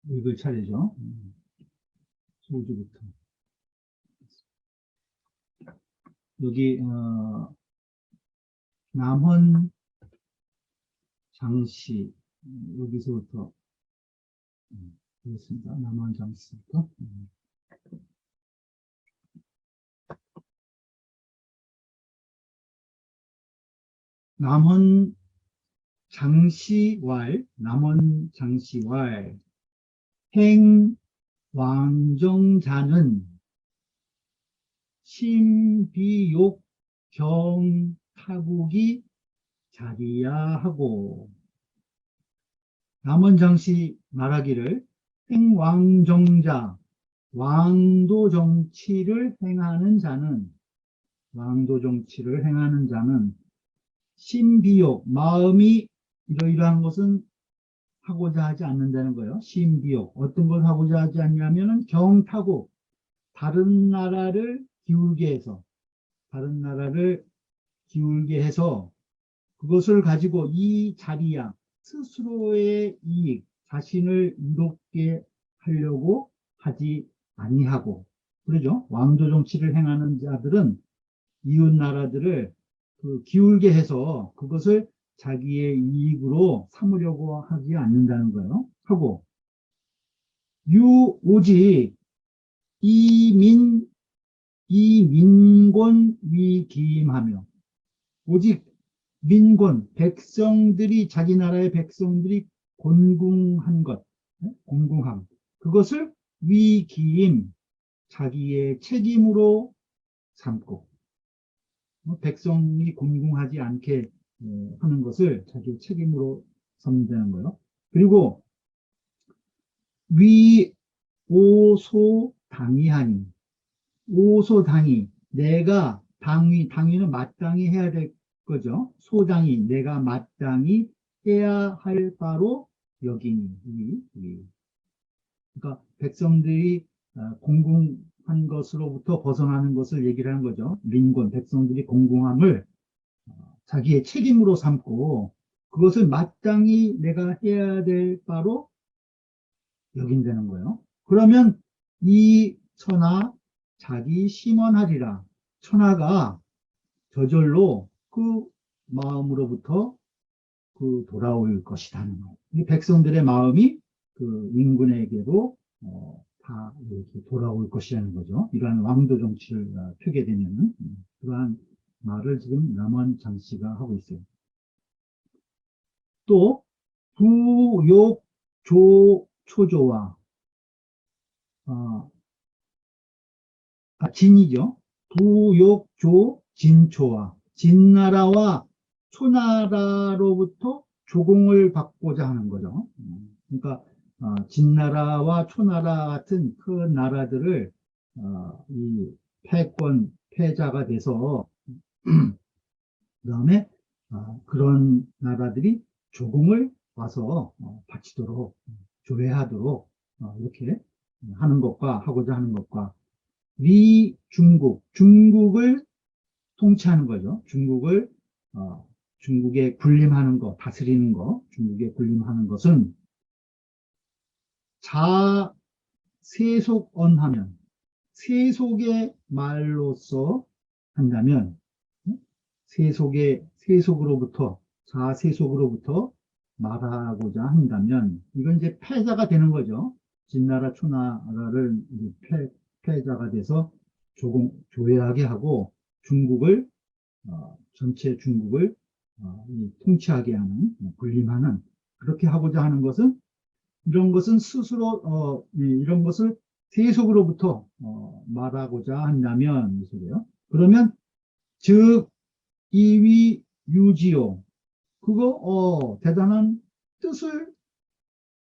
읽을 차례죠. 소주부터. 여기, 남원 장씨, 여기서부터, 보겠습니다. 남원 장씨부터. 남원 장씨왈, 남원 장씨왈, 행왕정자는 신비욕 경타국이 자리야하고. 남원 장씨 말하기를 행왕정자, 왕도 정치를 행하는 자는, 왕도 정치를 행하는 자는 신비욕, 마음이 이러이러한 것은 하고자 하지 않는다는 거예요. 신비욕, 어떤 걸 하고자 하지 않냐면은 경타국, 다른 나라를 기울게 해서, 다른 나라를 기울게 해서 그것을 가지고 이 자리야, 스스로의 이익, 자신을 이롭게 하려고 하지 아니하고, 그러죠? 왕조 정치를 행하는 자들은 이웃 나라들을 기울게 해서 그것을 자기의 이익으로 삼으려고 하지 않는다는 거예요. 하고, 오직 이민권 위기임하며, 오직 민권, 백성들이, 자기 나라의 백성들이 곤궁한 것, 곤궁함, 그것을 위기임, 자기의 책임으로 삼고, 백성이 곤궁하지 않게 하는 것을 자기의 책임으로 삼는다는 거예요. 그리고 오소당위하니, 오소당위, 내가 당위는 마땅히 해야 될 거죠. 소당이, 내가 마땅히 해야 할 바로 여기니. 그러니까 백성들이 공공한 것으로부터 벗어나는 것을 얘기를 하는 거죠. 민권, 백성들이 공공함을 자기의 책임으로 삼고 그것을 마땅히 내가 해야 될 바로 여긴다는 거예요. 그러면 이 천하 자기 심원하리라. 천하가 저절로 그 마음으로부터 돌아올 것이라는 거예요. 이 백성들의 마음이 그 인군에게로 다 이렇게 돌아올 것이라는 거죠. 이러한 왕도 정치를 펴게 되면은 그러한 말을 지금 남원 장씨가 하고 있어요. 또 부욕 초조와 진이죠. 부욕조 진초와, 진나라와 초나라로부터 조공을 받고자 하는 거죠. 그러니까 진나라와 초나라 같은 큰 나라들을 이 패자가 돼서 그다음에 그런 나라들이 조공을 와서 바치도록, 조회하도록 이렇게 하는 것과, 하고자 하는 것과, 중국을 통치하는 거죠. 중국에 군림하는 것, 다스리는 것, 중국에 군림하는 것은 세속언하면, 세속의 말로서 한다면, 세속으로부터, 자세속으로부터 말하고자 한다면, 이건 이제 패자가 되는 거죠. 진나라, 초나라를 패자가 돼서 조회하게 하고 전체 중국을 통치하게 하는, 군림하는, 그렇게 하고자 하는 것은, 이런 것은 스스로 이런 것을 세속으로부터 말하고자 한다면, 이 소리예요. 그러면 즉 이위 유지요, 그거 대단한 뜻을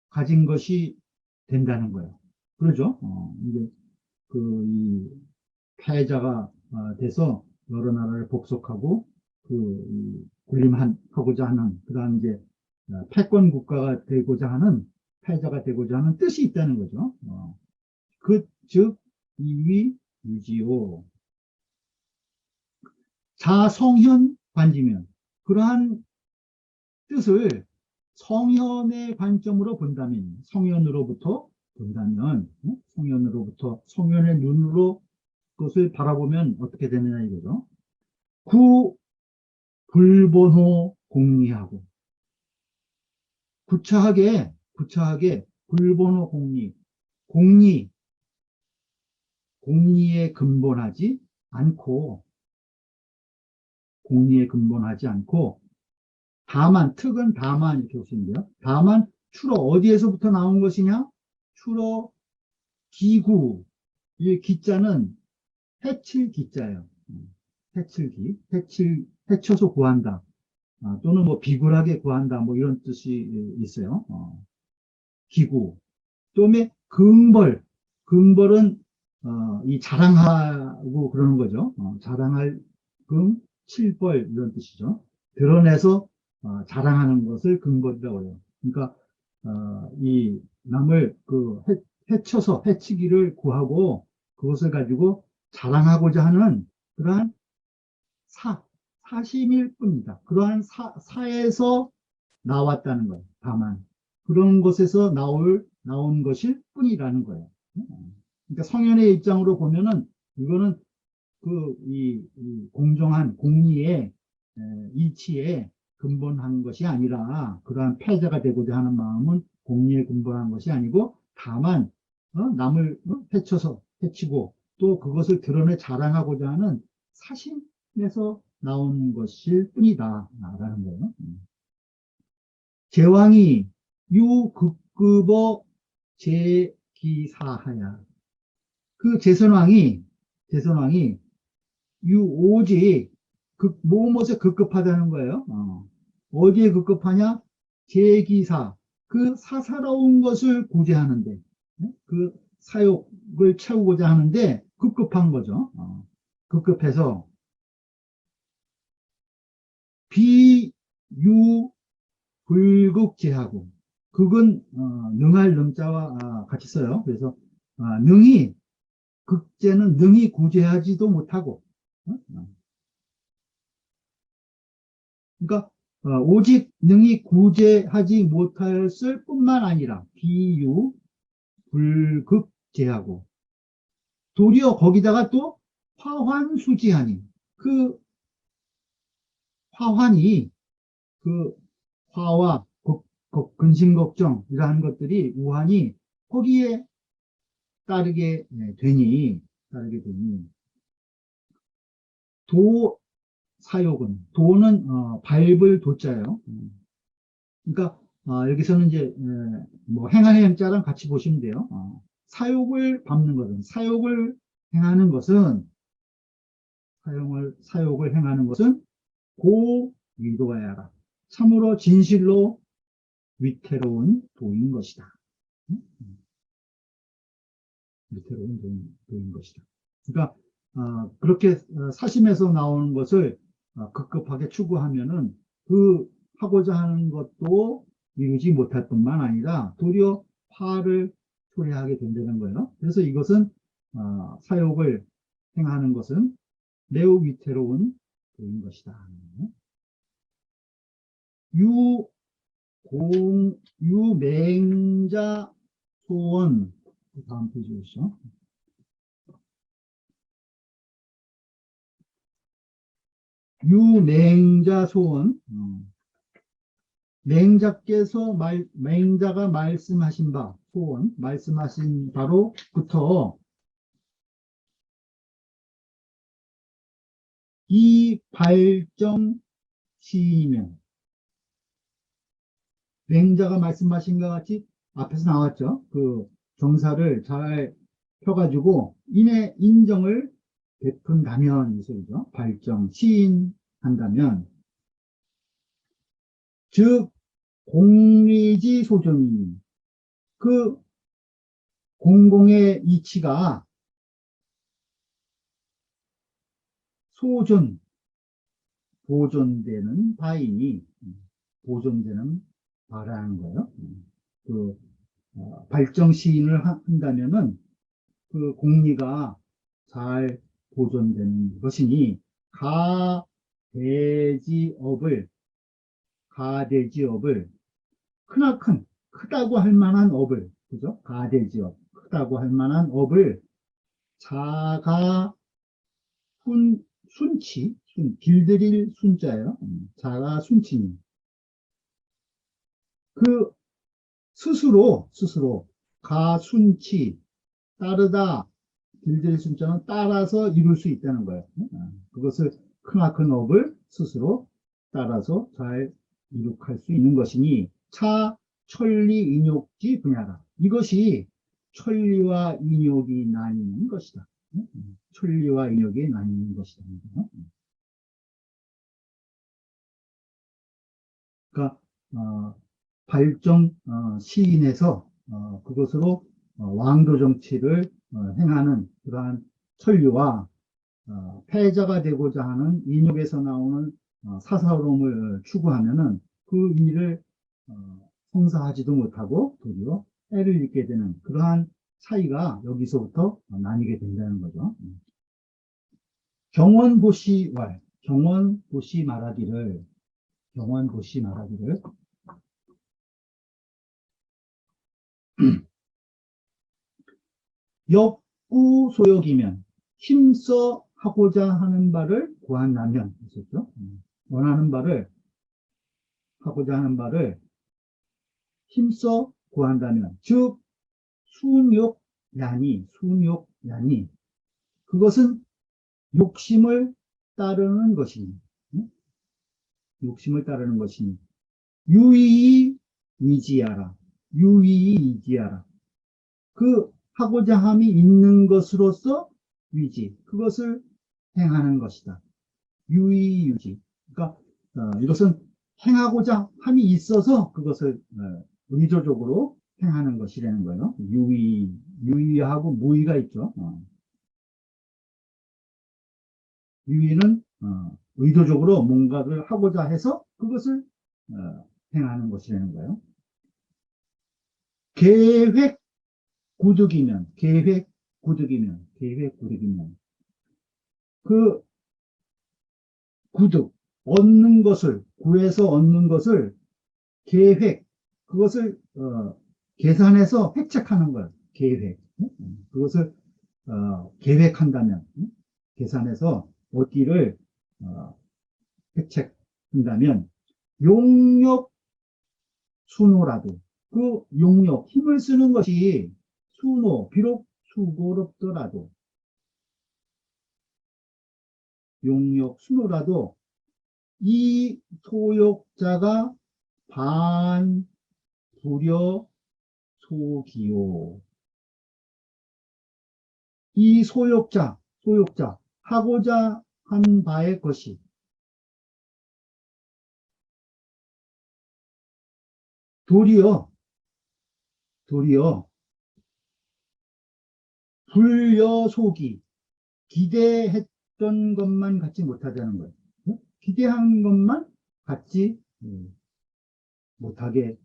가진 것이 된다는 거예요. 그러죠? 이게 이 패자가 돼서 여러 나라를 복속하고 군림하고자 하는, 그다음 이제 패권 국가가 되고자 하는, 패자가 되고자 하는 뜻이 있다는 거죠. 즉 이위 유지요. 자성현 관지면, 그러한 뜻을 성현의 관점으로 본다면, 성현으로부터 본다면, 성현의 눈으로 그것을 바라보면 어떻게 되느냐 이거죠. 구 불본호 공리하고, 구차하게 불본호 공리, 공리에 근본하지 않고, 다만, 특은 다만 이렇게 보시면 돼요. 다만 주로 어디에서부터 나온 것이냐? 주로 기구, 이 기자는 해칠 기자예요. 해쳐서 구한다. 또는 뭐 비굴하게 구한다. 뭐 이런 뜻이 있어요. 기구. 또는 근벌은 이 자랑하고 그러는 거죠. 자랑할 칠벌 이런 뜻이죠. 드러내서 자랑하는 것을 근벌이라고 해요. 그러니까 이 남을 해치기를 구하고 그것을 가지고 자랑하고자 하는 그러한 사심일 뿐이다. 그러한 사에서 나왔다는 거예요. 다만 그런 것에서 나온 것일 뿐이라는 거예요. 그러니까 성현의 입장으로 보면은 이거는 이 공정한 공리의 이치에 근본한 것이 아니라, 그러한 패자가 되고자 하는 마음은 공리에 근본한 것이 아니고 다만 남을 해치고 또 그것을 드러내 자랑하고자 하는 사심에서 나온 것일 뿐이다 라는 거예요. 제왕이 유급급어 제기사하야. 그 제선왕이 오직 무엇에 급급하다는 거예요. 어디에 급급하냐? 제기사, 그 사사로운 것을 구제하는데, 그 사욕을 채우고자 하는데 급급한 거죠. 급급해서 비유 불극제하고, 극은 능할 능자와 같이 써요. 그래서 극제는 능히 구제하지도 못하고, 그러니까 오직 능히 구제하지 못했을 뿐만 아니라 비유 불극제하고, 도리어 거기다가 또 화환수지하니, 그 화환이 화와 근심걱정 이러한 것들이 우환이 거기에 따르게 되니 도는 밟을 도자예요. 그러니까 여기서는 이제 뭐 행하는 행자랑 같이 보시면 돼요. 사욕을 밟는 것은, 사욕을 행하는 것은 고위도하여라. 참으로 진실로 위태로운 도인 것이다. 위태로운 도인 것이다. 그러니까 그렇게 사심에서 나오는 것을 급급하게 추구하면은 그 하고자 하는 것도 이루지 못할 뿐만 아니라 도리어 화를 초래하게 된다는 거예요. 그래서 이것은 사욕을 행하는 것은 매우 위태로운 도인 것이다. 유맹자 소원, 다음 페이지 보시죠. 유맹자 소원, 맹자가 말씀하신 바, 소원, 말씀하신 바로부터 이 발정 시이면, 맹자가 말씀하신 것 같이 앞에서 나왔죠. 그 정사를 잘 펴가지고 인정을 베푼다면, 이 소리죠. 발정, 시인한다면, 즉 공리지 소정이, 그 공공의 이치가 보존되는 바이니, 보존되는 바라는 거예요. 발정 시인을 한다면은 그 공리가 잘 보존되는 것이니, 가대지업을 크다고 할 만한 업을, 그죠? 가대지업, 크다고 할 만한 업을 자가 순치, 길들일 순자예요. 자가 순치니. 그 스스로 가순치 따르다 길들일 순자는 따라서 이룰 수 있다는 거예요. 그것을 크나큰 업을 스스로 따라서 잘 이룩할 수 있는 것이니 차 천리 인욕지 분야라. 이것이 천리와 인욕이 나뉘는 것이다. 천리와 인욕이 나뉘는 것이다. 그러니까 발정 시인에서 그것으로 왕도 정치를 행하는 그러한 천리와 패자가 되고자 하는 인욕에서 나오는 사사로움을 추구하면은 그 일을 성사하지도 못하고 도리어 해를 입게 되는 그러한 차이가 여기서부터 나뉘게 된다는 거죠. 경원보시왈, 경원보시 말하기를, 경원보시 말하기를 역구소욕이면 힘써 하고자 하는 바를 구한다면, 있었죠? 원하는 바를, 하고자 하는 바를 힘써 구한다면, 즉, 순욕야니, 그것은 욕심을 따르는 것이니, 욕심을 따르는 것이니, 유의히 위지하라, 유의히 위지하라. 그 하고자 함이 있는 것으로서 위지, 그것을 행하는 것이다. 유의유지. 그러니까 이것은 행하고자 함이 있어서 그것을 의도적으로 행하는 것이라는 거예요. 유의하고 무의가 있죠. 유의는 의도적으로 뭔가를 하고자 해서 그것을 행하는 것이라는 거예요. 계획구득이면 그 구득, 얻는 것을, 구해서 얻는 것을 계획, 그것을 계산해서 획책하는 걸 계획. 그것을 계획한다면, 계산해서 얻기를 획책한다면 용력 순호라도 그 용력, 힘을 쓰는 것이 순호, 비록 수고롭더라도 용력, 순호라도 이 소욕자가 반불여 소기요. 이 소욕자, 하고자 한 바의 것이 도리어 불여속이 기대했던 것만 갖지 못하자는 거예요. 기대한 것만 갖지 못하게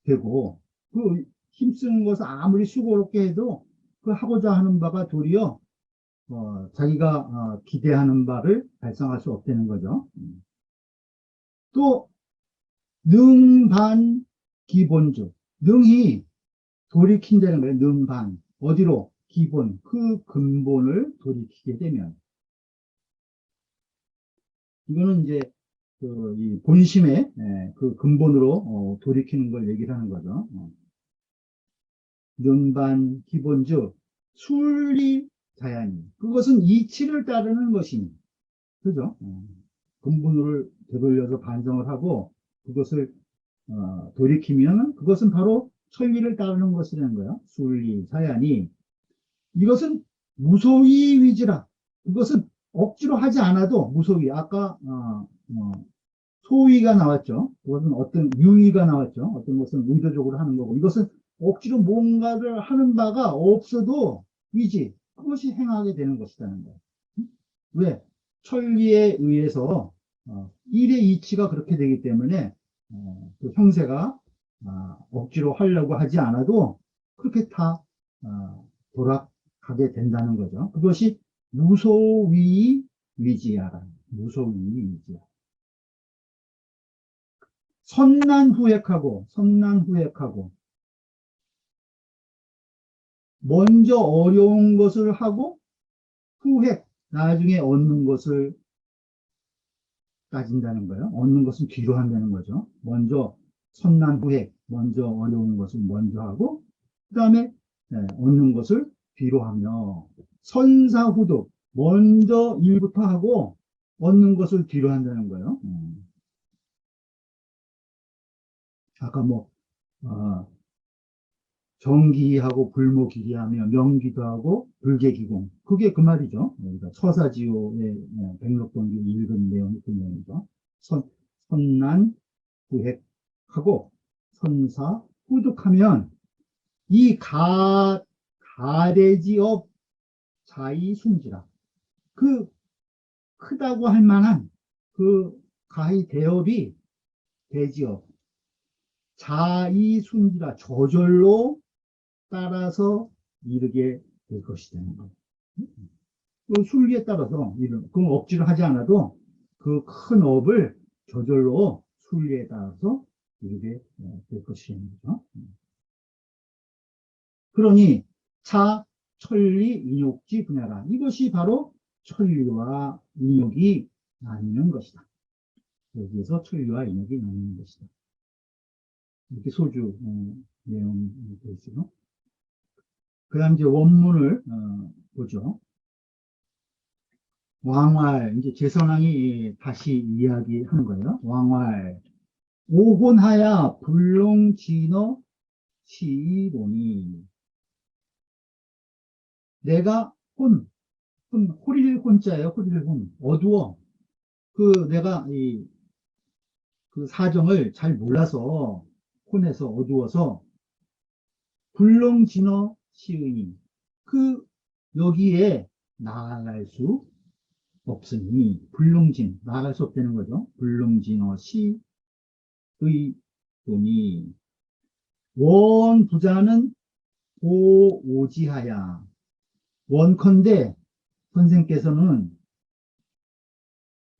되고 그 힘쓰는 것을 아무리 수고롭게 해도 그 하고자 하는 바가 도리어 자기가 기대하는 바를 달성할 수 없다는 거죠. 또 능반 기본주, 능히 돌이킨다는 거예요. 능반, 어디로? 기본, 그 근본을 돌이키게 되면 이거는 이제 이 본심의 그 근본으로 돌이키는 걸 얘기를 하는 거죠. 능반 기본주 순리 자야니, 그것은 이치를 따르는 것이니, 그죠? 근본을 되돌려서 반성을 하고 그것을 돌이키면 그것은 바로 천리를 따르는 것이라는 거예요. 순리 자야니, 이것은 무소위 위지라. 그것은 억지로 하지 않아도 무소위. 아까 소위가 나왔죠. 그것은 어떤 유의가 나왔죠. 어떤 것은 의도적으로 하는 거고, 이것은 억지로 뭔가를 하는 바가 없어도 위지, 그것이 행하게 되는 것이라는 거예요. 왜? 천리에 의해서 일의 이치가 그렇게 되기 때문에 그 형세가 억지로 하려고 하지 않아도 그렇게 다 돌아가게 된다는 거죠. 그것이 무소위 위지하라. 무소위 위지하라. 선난후획하고, 먼저 어려운 것을 하고, 후획, 나중에 얻는 것을 따진다는 거예요. 얻는 것은 뒤로 한다는 거죠. 먼저 선난후획, 먼저 어려운 것을 먼저 하고, 그 다음에 얻는 것을 뒤로 하며, 선사후득, 먼저 일부터 하고, 얻는 것을 뒤로 한다는 거예요. 아까 정기하고 불모기리하며 명기도 하고 불계기공. 그게 그 말이죠. 그러니까 처사지오의 백록동기 읽은 내용이 그 내용이죠. 선난 후획하고 선사 후득하면 이 가대지업 자이순지라. 그 크다고 할 만한 그 가히 대업이 대지업 자이순지라 저절로 따라서 이르게 될 것이라는 거예요. 그 순리에 따라서 그럼 억지로 하지 않아도 그 큰 업을 저절로 순리에 따라서 이르게 될 것이라는 거죠. 그러니 차, 천리, 인욕지 분야라. 이것이 바로 천리와 인욕이 나뉘는 것이다. 여기에서 천리와 인욕이 나뉘는 것이다. 이렇게 소주 내용이 되어 있어요. 그 다음 이제 원문을 보죠. 왕활, 이제 제선왕이 다시 이야기하는 거예요. 왕활. 오혼하야 불롱진어 시이로니. 내가 호릴 혼자예요. 호릴 혼. 어두워. 내가 그 사정을 잘 몰라서, 혼에서 어두워서, 불롱진어 시의. 여기에 나아갈 수 없으니, 불능진, 나아갈 수 없다는 거죠. 불능진어 시의 돈이, 원 부자는 보오지하야. 원컨대 선생께서는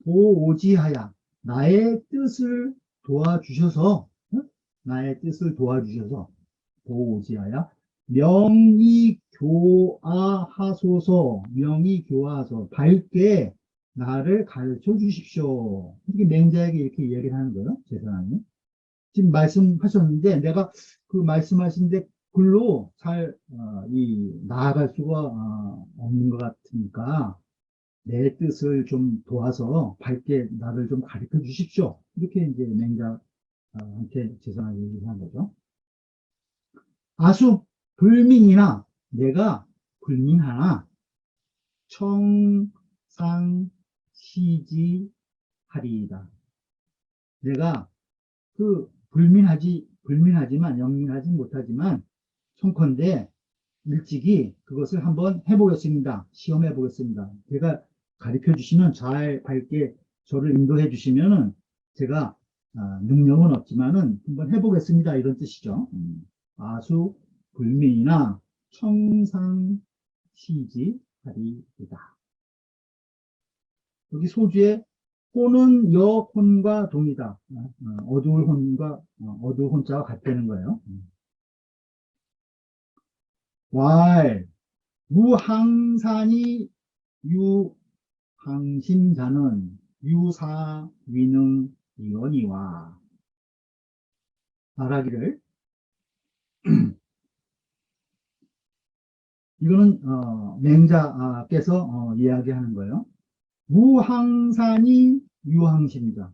보오지하야. 나의 뜻을 도와주셔서, 나의 뜻을 도와주셔서, 보오지하야. 명의교화하소서, 명의교화하소서, 밝게 나를 가르쳐 주십시오. 이렇게 맹자에게 이렇게 이야기를 하는 거예요, 제사장이. 지금 말씀하셨는데, 내가 그 말씀하신데 글로 잘, 나아갈 수가 없는 것 같으니까, 내 뜻을 좀 도와서 밝게 나를 좀 가르쳐 주십시오. 이렇게 이제 맹자한테 제사장이 얘기를 한 거죠. 아수 불민이나 내가 불민하나 청상시지하리이다. 내가 불민하지만 영민하지 못하지만 청컨대 일찍이 그것을 한번 해보겠습니다. 시험해 보겠습니다. 제가 가르쳐 주시면 잘 밝게 저를 인도해 주시면은 제가 능력은 없지만은 한번 해보겠습니다. 이런 뜻이죠. 아수 불민이나 청상시지하리이다. 여기 소주에 혼은 여혼과 동이다. 어두울 혼자와 같다는 거예요. 왈 무항산이 유항심자는 유사위능 이원이와 말하기를 이거는 맹자께서 이야기하는 거예요. 무항산이 유항심이다.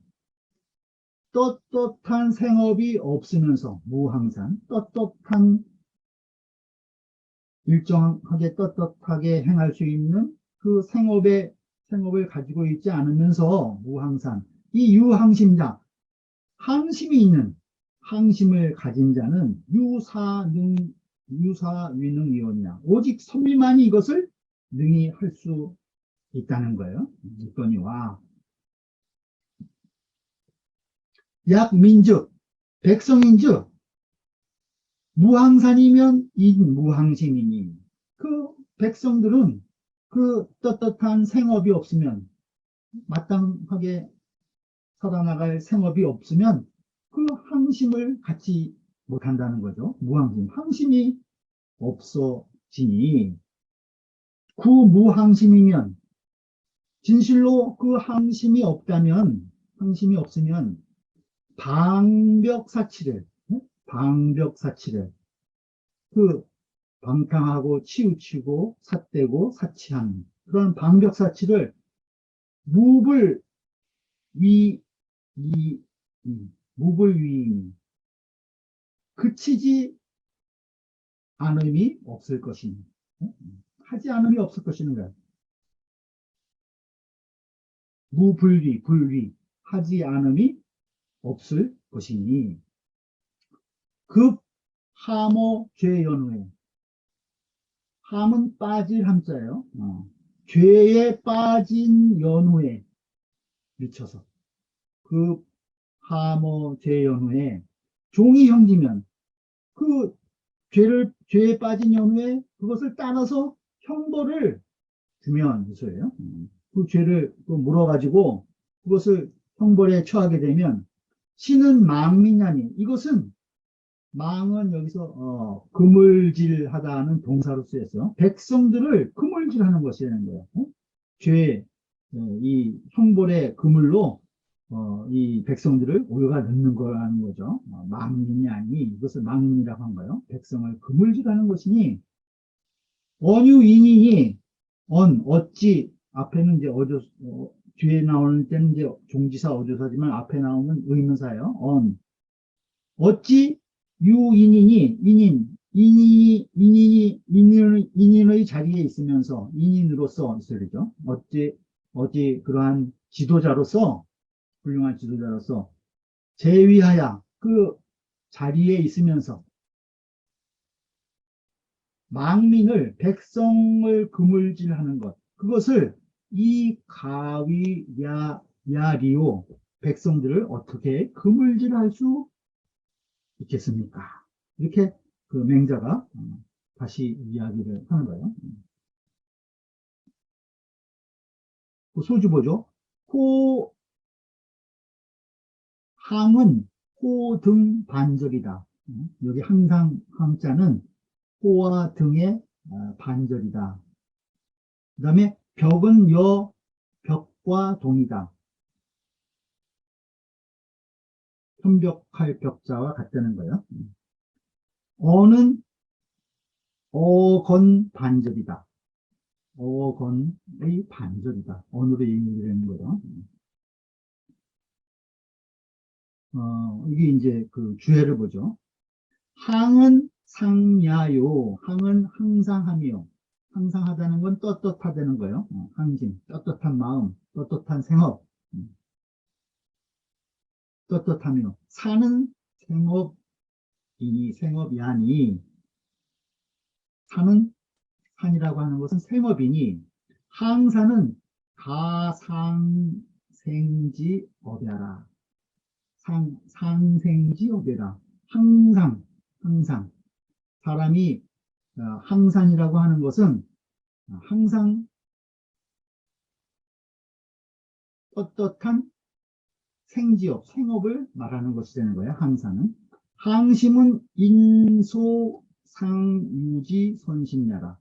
떳떳한 생업이 없으면서 무항산, 일정하게 떳떳하게 행할 수 있는 그 생업을 가지고 있지 않으면서 무항산, 이 유항심자, 항심이 있는, 항심을 가진 자는 유사위능이오냐. 오직 선비만이 이것을 능히 할 수 있다는 거예요. 있거니와. 약민즉, 백성인즉, 무항산이면 인무항심이니. 그 백성들은 그 떳떳한 생업이 없으면, 마땅하게 살아나갈 생업이 없으면 그 항심을 갖지 못한다는 거죠. 무항심. 항심이 없어지니 무항심이면 진실로 그 항심이 없으면 방벽사치를 그 방탕하고 치우치고 삿대고 사치하는 그런 방벽사치를 무불 위, 이, 무불위임이 그치지 않음이 없을 것이니 하지 않음이 없을 것이는 거야. 불위 하지 않음이 없을 것이니 급 함오 죄연후에 함은 빠질 함자예요. 죄에 빠진 연후에 미쳐서 급 함오 죄연후에 종이 형기면 그 죄에 빠진 연후에 그것을 따라서 형벌을 주면 무서워요. 그 죄를 또 물어가지고 그것을 형벌에 처하게 되면 신은 망민하니 이것은 망은 여기서 그물질하다는 동사로 쓰였어요. 백성들을 그물질하는 것이라는 거예요. 죄, 이 형벌의 그물로 이 백성들을 올가 넣는 거라는 거죠. 망민이 아니 이것을 망민이라고 한 거예요. 백성을 그물질하는 것이니 언유인이니 어찌 앞에는 이제 뒤에 나오는 때는 이제 종지사 어조사지만 앞에 나오는 의문사예요. 어찌 인인의 자리에 있으면서 인인으로서 있어야 되죠. 어찌 그러한 지도자로서 훌륭한 지도자로서 제위하야 그 자리에 있으면서 망민을 백성을 그물질하는 것 그것을 이 가위야리오 백성들을 어떻게 그물질할 수 있겠습니까? 이렇게 그 맹자가 다시 이야기를 하는 거예요. 그 소주 보죠. 항은 호 등 반절이다. 여기 항상 항자는 호와 등의 반절이다. 그 다음에 벽은 벽과 동이다. 편벽할 벽자와 같다는 거예요. 어는 어건 반절이다. 어건의 반절이다. 언으로 얘기를 하는 거예요. 이게 이제 그 주해를 보죠. 항은 상야요. 항은 항상하며. 항상하다는 건 떳떳하다는 거예요. 항심, 떳떳한 마음, 떳떳한 생업. 떳떳하며. 사는 생업이 아니. 사는 산이라고 하는 것은 생업이니 항사는 가상생지업야라. 상생지업이라. 항상 사람이 항산이라고 하는 것은 항상 떳떳한 생업을 말하는 것이 되는 거예요. 항산은. 항심은 인소상유지 선심야라.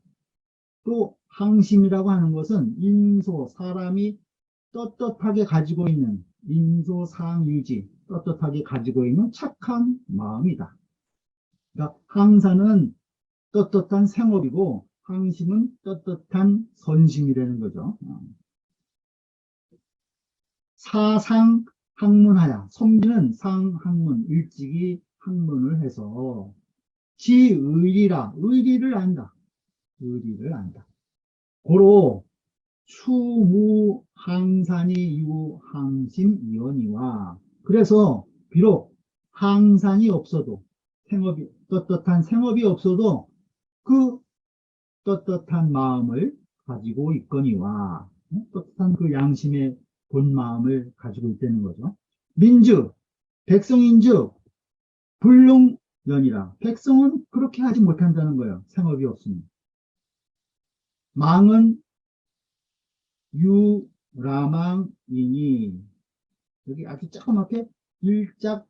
또 항심이라고 하는 것은 사람이 떳떳하게 가지고 있는 인소상유지, 떳떳하게 가지고 있는 착한 마음이다. 그러니까 항사는 떳떳한 생업이고 항심은 떳떳한 선심이라는 거죠. 사상 학문하야. 섬기는 상학문, 일찍이 학문을 해서 의리를 안다. 고로 추무항산이 유항심 이원이와 그래서 비록 항산이 없어도 떳떳한 생업이 없어도 그 떳떳한 마음을 가지고 있거니와 떳떳한 그 양심의 본 마음을 가지고 있다는 거죠. 백성인즉 불능연이라. 백성은 그렇게 하지 못한다는 거예요. 생업이 없으면. 망은 유라망이니 여기 아주 조그맣게 일작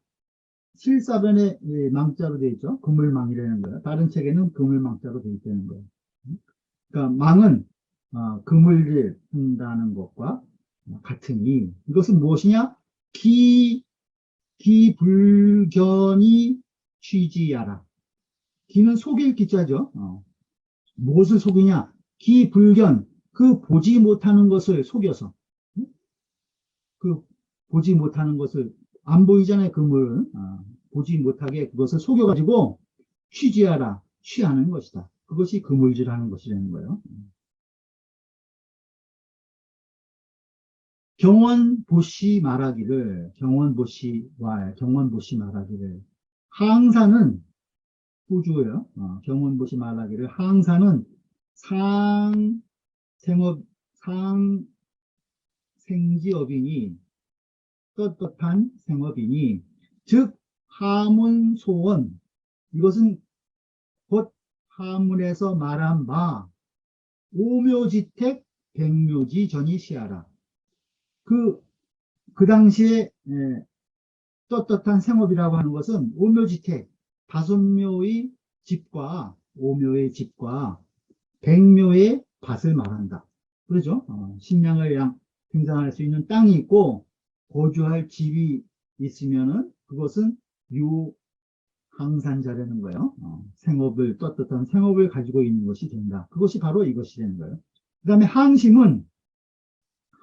실사변에 망자로 되어 있죠. 그물망이라는 거예요. 다른 책에는 그물망자로 되어 있다는 거예요. 그러니까 망은 그물을 푼다는 것과 같으니 이것은 무엇이냐? 기불견이 취지하라. 기는 속일 기자죠. 무엇을 속이냐? 기불견, 그 보지 못하는 것을 속여서, 그 보지 못하는 것을, 안 보이잖아요, 그물은. 보지 못하게 그것을 속여가지고 취지하라, 취하는 것이다. 그것이 그물질하는 것이라는 거예요. 경원보시 말하기를, 경원보시 말하기를, 항사는 후주예요. 경원보시 말하기를, 항사는 상생업, 상생지업이니, 떳떳한 생업이니, 즉, 하문소원, 이것은 곧 하문에서 말한 바, 오묘지택, 백묘지 전이 시하라. 그 당시에, 떳떳한 생업이라고 하는 것은 오묘지택, 5묘의 집과, 5묘의 집과 100묘의 밭을 말한다. 그러죠? 식량을 생산할 수 있는 땅이 있고, 거주할 집이 있으면은 그것은 유항산자라는 거예요. 떳떳한 생업을 가지고 있는 것이 된다. 그것이 바로 이것이 되는 거예요. 그 다음에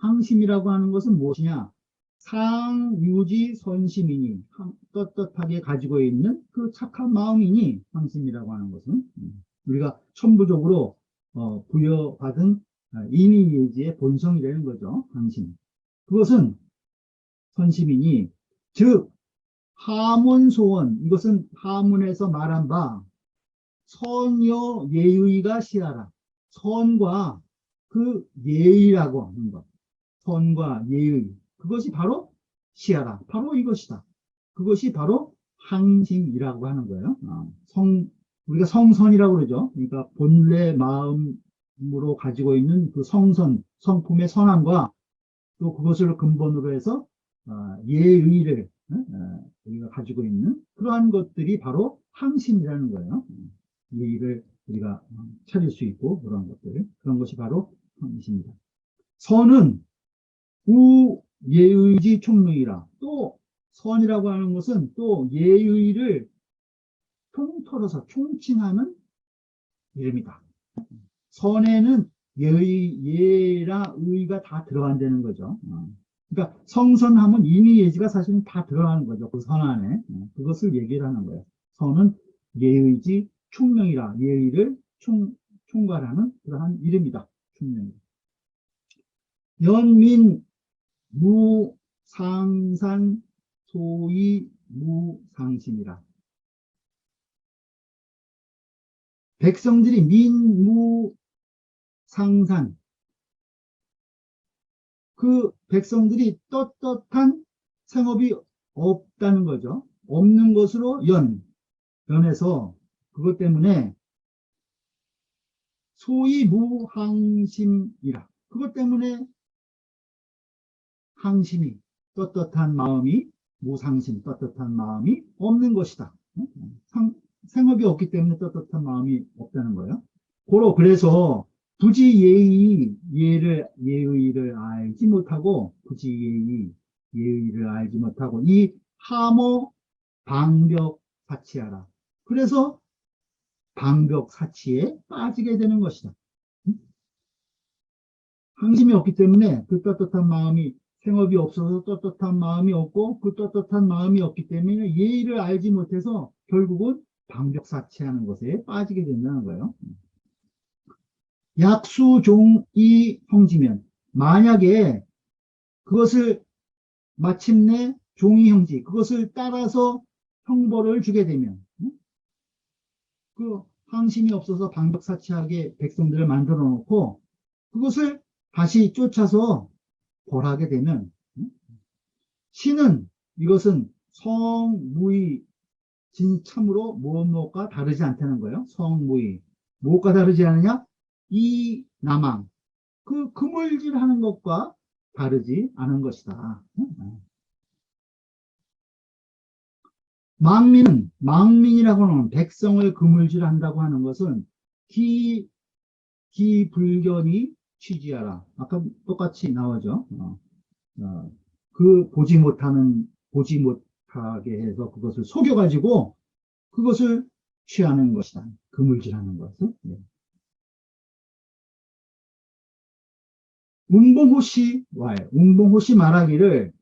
항심이라고 하는 것은 무엇이냐? 상유지 선심이니, 떳떳하게 가지고 있는 그 착한 마음이니, 항심이라고 하는 것은. 우리가 천부적으로 부여받은 인의예지의 본성이라는 거죠. 항심. 그것은 선심이니, 즉, 하문소원, 이것은 하문에서 말한 바, 선여 예의가 시하라. 선과 그 예의라고 하는 것. 선과 예의. 그것이 바로 시하라. 바로 이것이다. 그것이 바로 항심이라고 하는 거예요. 우리가 성선이라고 그러죠. 그러니까 본래 마음으로 가지고 있는 그 성선, 성품의 선함과 또 그것을 근본으로 해서 예의를 우리가 가지고 있는 그러한 것들이 바로 항심이라는 거예요. 예의를 우리가 차릴 수 있고 그런 것이 바로 항심입니다. 선은 우예의지 총명이라. 또 선이라고 하는 것은 또 예의를 통틀어서 총칭하는 이름이다. 선에는 예라 의가 다 들어간다는 거죠. 그러니까 성선하면 이미 예지가 사실은 다 들어가는 거죠. 그 선 안에. 그것을 얘기를 하는 거예요. 선은 예의지 총명이라. 예의를 총괄하는 그러한 이름이다. 총명. 연민 무상산 소위 무상심이라. 백성들이 민무상산, 그 백성들이 떳떳한 생업이 없다는 거죠. 없는 것으로 연해서 그것 때문에 소위 무항심이라. 그것 때문에 항심이, 떳떳한 마음이, 무상심, 떳떳한 마음이 없는 것이다. 생업이 없기 때문에 떳떳한 마음이 없다는 거예요. 그래서 예의를 알지 못하고, 예의를 알지 못하고, 이 하모 방벽 사치하라. 그래서 방벽 사치에 빠지게 되는 것이다. 항심이 없기 때문에 그 떳떳한 마음이, 생업이 없어서 떳떳한 마음이 없고, 그 떳떳한 마음이 없기 때문에 예의를 알지 못해서 결국은 방벽 사치하는 것에 빠지게 된다는 거예요. 약수종이 형지면, 만약에 그것을 마침내 종이 형지, 그것을 따라서 형벌을 주게 되면, 그 항심이 없어서 방벽 사치하게 백성들을 만들어 놓고 그것을 다시 쫓아서 벌하게 되면, 신은 이것은 성무의 진참으로 무엇과 다르지 않다는 거예요. 성무의. 무엇과 다르지 않느냐? 이 남왕. 그 그물질 하는 것과 다르지 않은 것이다. 망민이라고 하는 백성을 그물질한다고 하는 것은 기불견이 취지하라. 아까 똑같이 나오죠. 보지 못하게 해서 그것을 속여가지고 그것을 취하는 것이다. 그물질하는 것은. 네. 운봉호씨 말하기를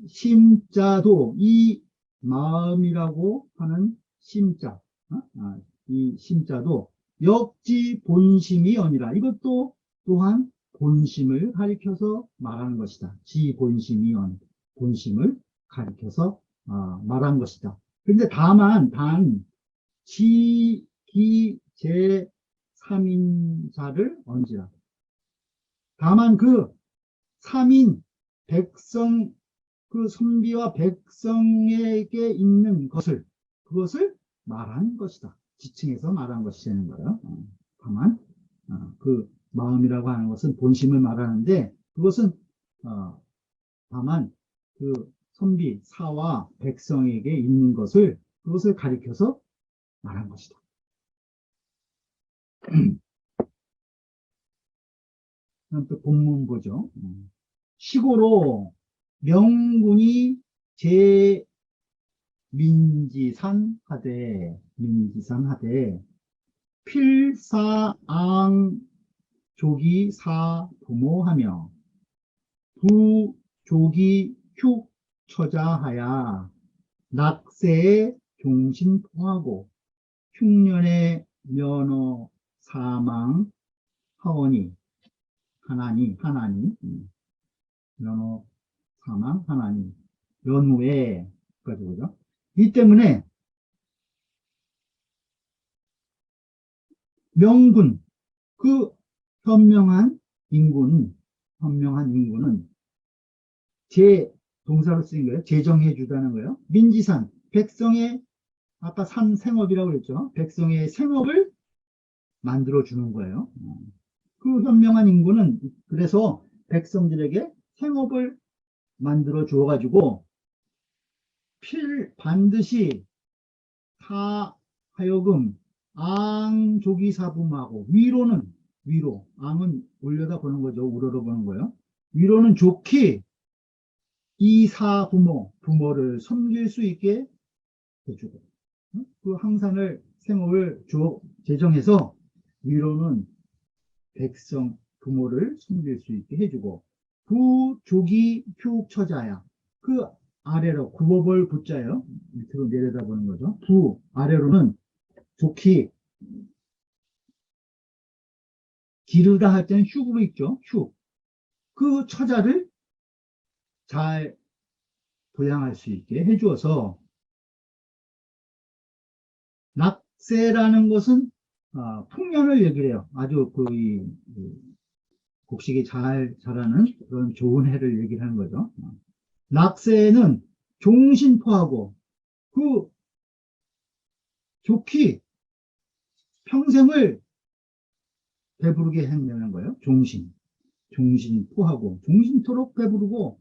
심자도 이 마음이라고 하는 심자, 이 심자도 역지 본심이 아니라 이것도 또한 본심을 가리켜서 말하는 것이다. 지 본심이 본심을 가리켜서 말한 것이다. 근데 다만 제 3인자를 얹으라. 다만 그 3인 백성 그 선비와 백성에게 있는 그것을 말한 것이다. 지칭해서 말한 것이 되는 거예요. 다만 그 마음이라고 하는 것은 본심을 말하는데 그것은 다만 그 선비 사와 백성에게 있는 그것을 가리켜서 말한 것이다. 또 본문 보죠. 시고로 명군이 민지산 하되 필사앙 조기 사 부모하며 부조기 흉 처자하야 낙세에 종신포하고 흉년의 면허 사망 하오니 하나니 면허 사망 하나니 연후에 가지고죠. 이 때문에 명군 그 현명한 인구는 동사로 쓰인 거예요. 제정해 주다는 거예요. 민지산 백성의 아까 생업이라고 그랬죠. 백성의 생업을 만들어 주는 거예요. 그 현명한 인구는 그래서 백성들에게 생업을 만들어 주어 가지고 반드시 하여금 앙조기사붐하고 위로 앙은 올려다 보는 거죠. 우러러 보는 거예요. 위로는 좋게 부모를 섬길 수 있게 해주고 그 항산을 생업을 제정해서 위로는 부모를 섬길 수 있게 해주고 부조기 효처자야 그 아래로 구법을 붙자요. 밑으로 내려다보는 거죠. 아래로는 좋기 기르다 할 때는 흉으로 있죠. 그 처자를 잘 부양할 수 있게 해주어서 낙세라는 것은 풍년을 얘기를 해요. 아주 곡식이 잘 자라는 그런 좋은 해를 얘기를 하는 거죠. 낙세는 종신포하고 그 좋기 평생을 배부르게 한다는 거예요. 종신포하고 종신토록 배부르고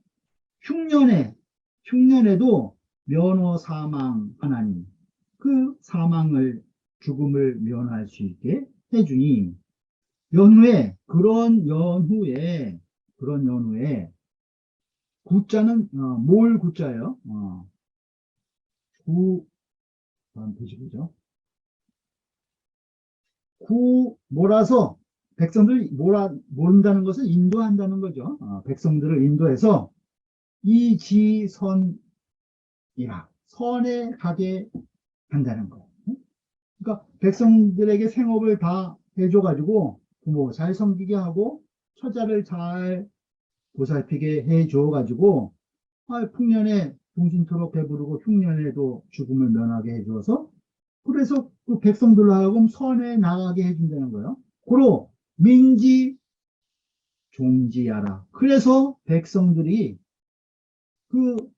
흉년에도 면허 사망 하나님 그 죽음을 면할 수 있게 해주니 그런 연후에 구자는 몰 구자예요. 다음 보시죠. 몰아서 백성들 모른다는 것은 인도한다는 거죠. 백성들을 인도해서 이지선이라 선에 가게 한다는 거예요. 그러니까 백성들에게 생업을 다 해줘가지고 부모 잘 섬기게 하고 처자를 잘 보살피게 해줘가지고 풍년에 종신토록 배부르고 흉년에도 죽음을 면하게 해줘서 그래서 그 백성들로 하여금 선에 나가게 해준다는 거예요. 고로 민지 종지하라. 그래서 백성들이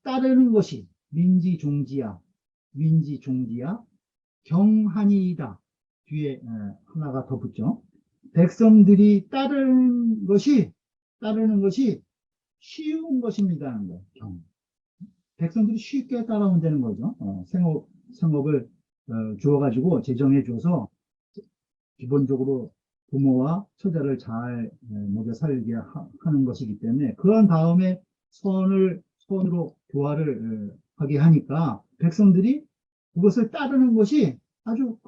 따르는 것이 민지 종지야 경한이다. 뒤에 하나가 더 붙죠. 백성들이 따르는 것이 쉬운 것입니다. 백성들이 쉽게 따라온다는 거죠. 생업을 주어가지고 제정해 줘서 기본적으로 부모와 처자를 잘 먹여 살게 하는 것이기 때문에 그런 다음에 선으로 교화를 하게 하니까 백성들이 그것을 따르는 것이 아주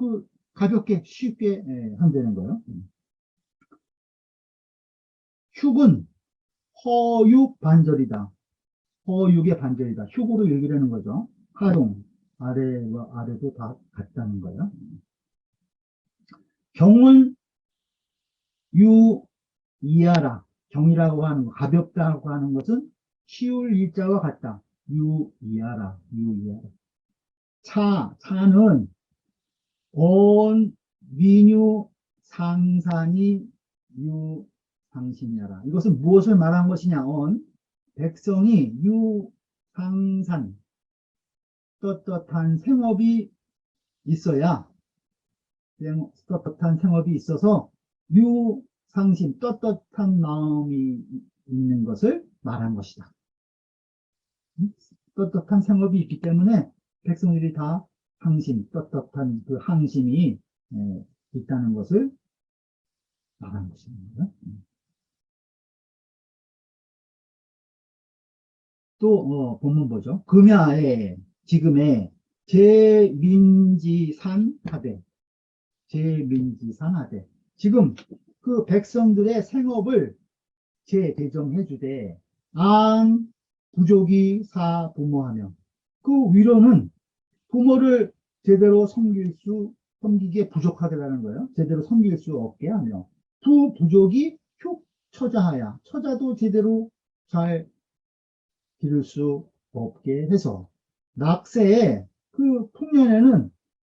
가볍게 쉽게 한다는 거예요. 흉은 허육 반절이다. 허육의 반절이다. 흉으로 얘기하는 거죠. 하동, 아래와 아래도 다 같다는 거예요. 경은 이하라. 경이라고 하는 거, 가볍다고 하는 것은 쉬울 일자와 같다. 이하라. 차는 온, 민유, 상산이, 상신이라. 이것은 무엇을 말한 것이냐? 백성이 상산, 떳떳한 생업이 있어야, 떳떳한 생업이 있어서 상심, 떳떳한 마음이 있는 것을 말한 것이다. 떳떳한 생업이 있기 때문에 백성들이 다 떳떳한 그 항심이 있다는 것을 말한 것입니다. 또 본문 보죠. 금야에 지금의 제민지산하되 지금 그 백성들의 생업을 재개정해 주되 안 부족이 사 부모하며 그 위로는 부모를 제대로 섬기기에 부족하다는 거예요. 제대로 섬길 수 없게 하며 두 부족이 흉 처자하야 처자도 제대로 잘 기를 수 없게 해서 낙세에 그 풍년에는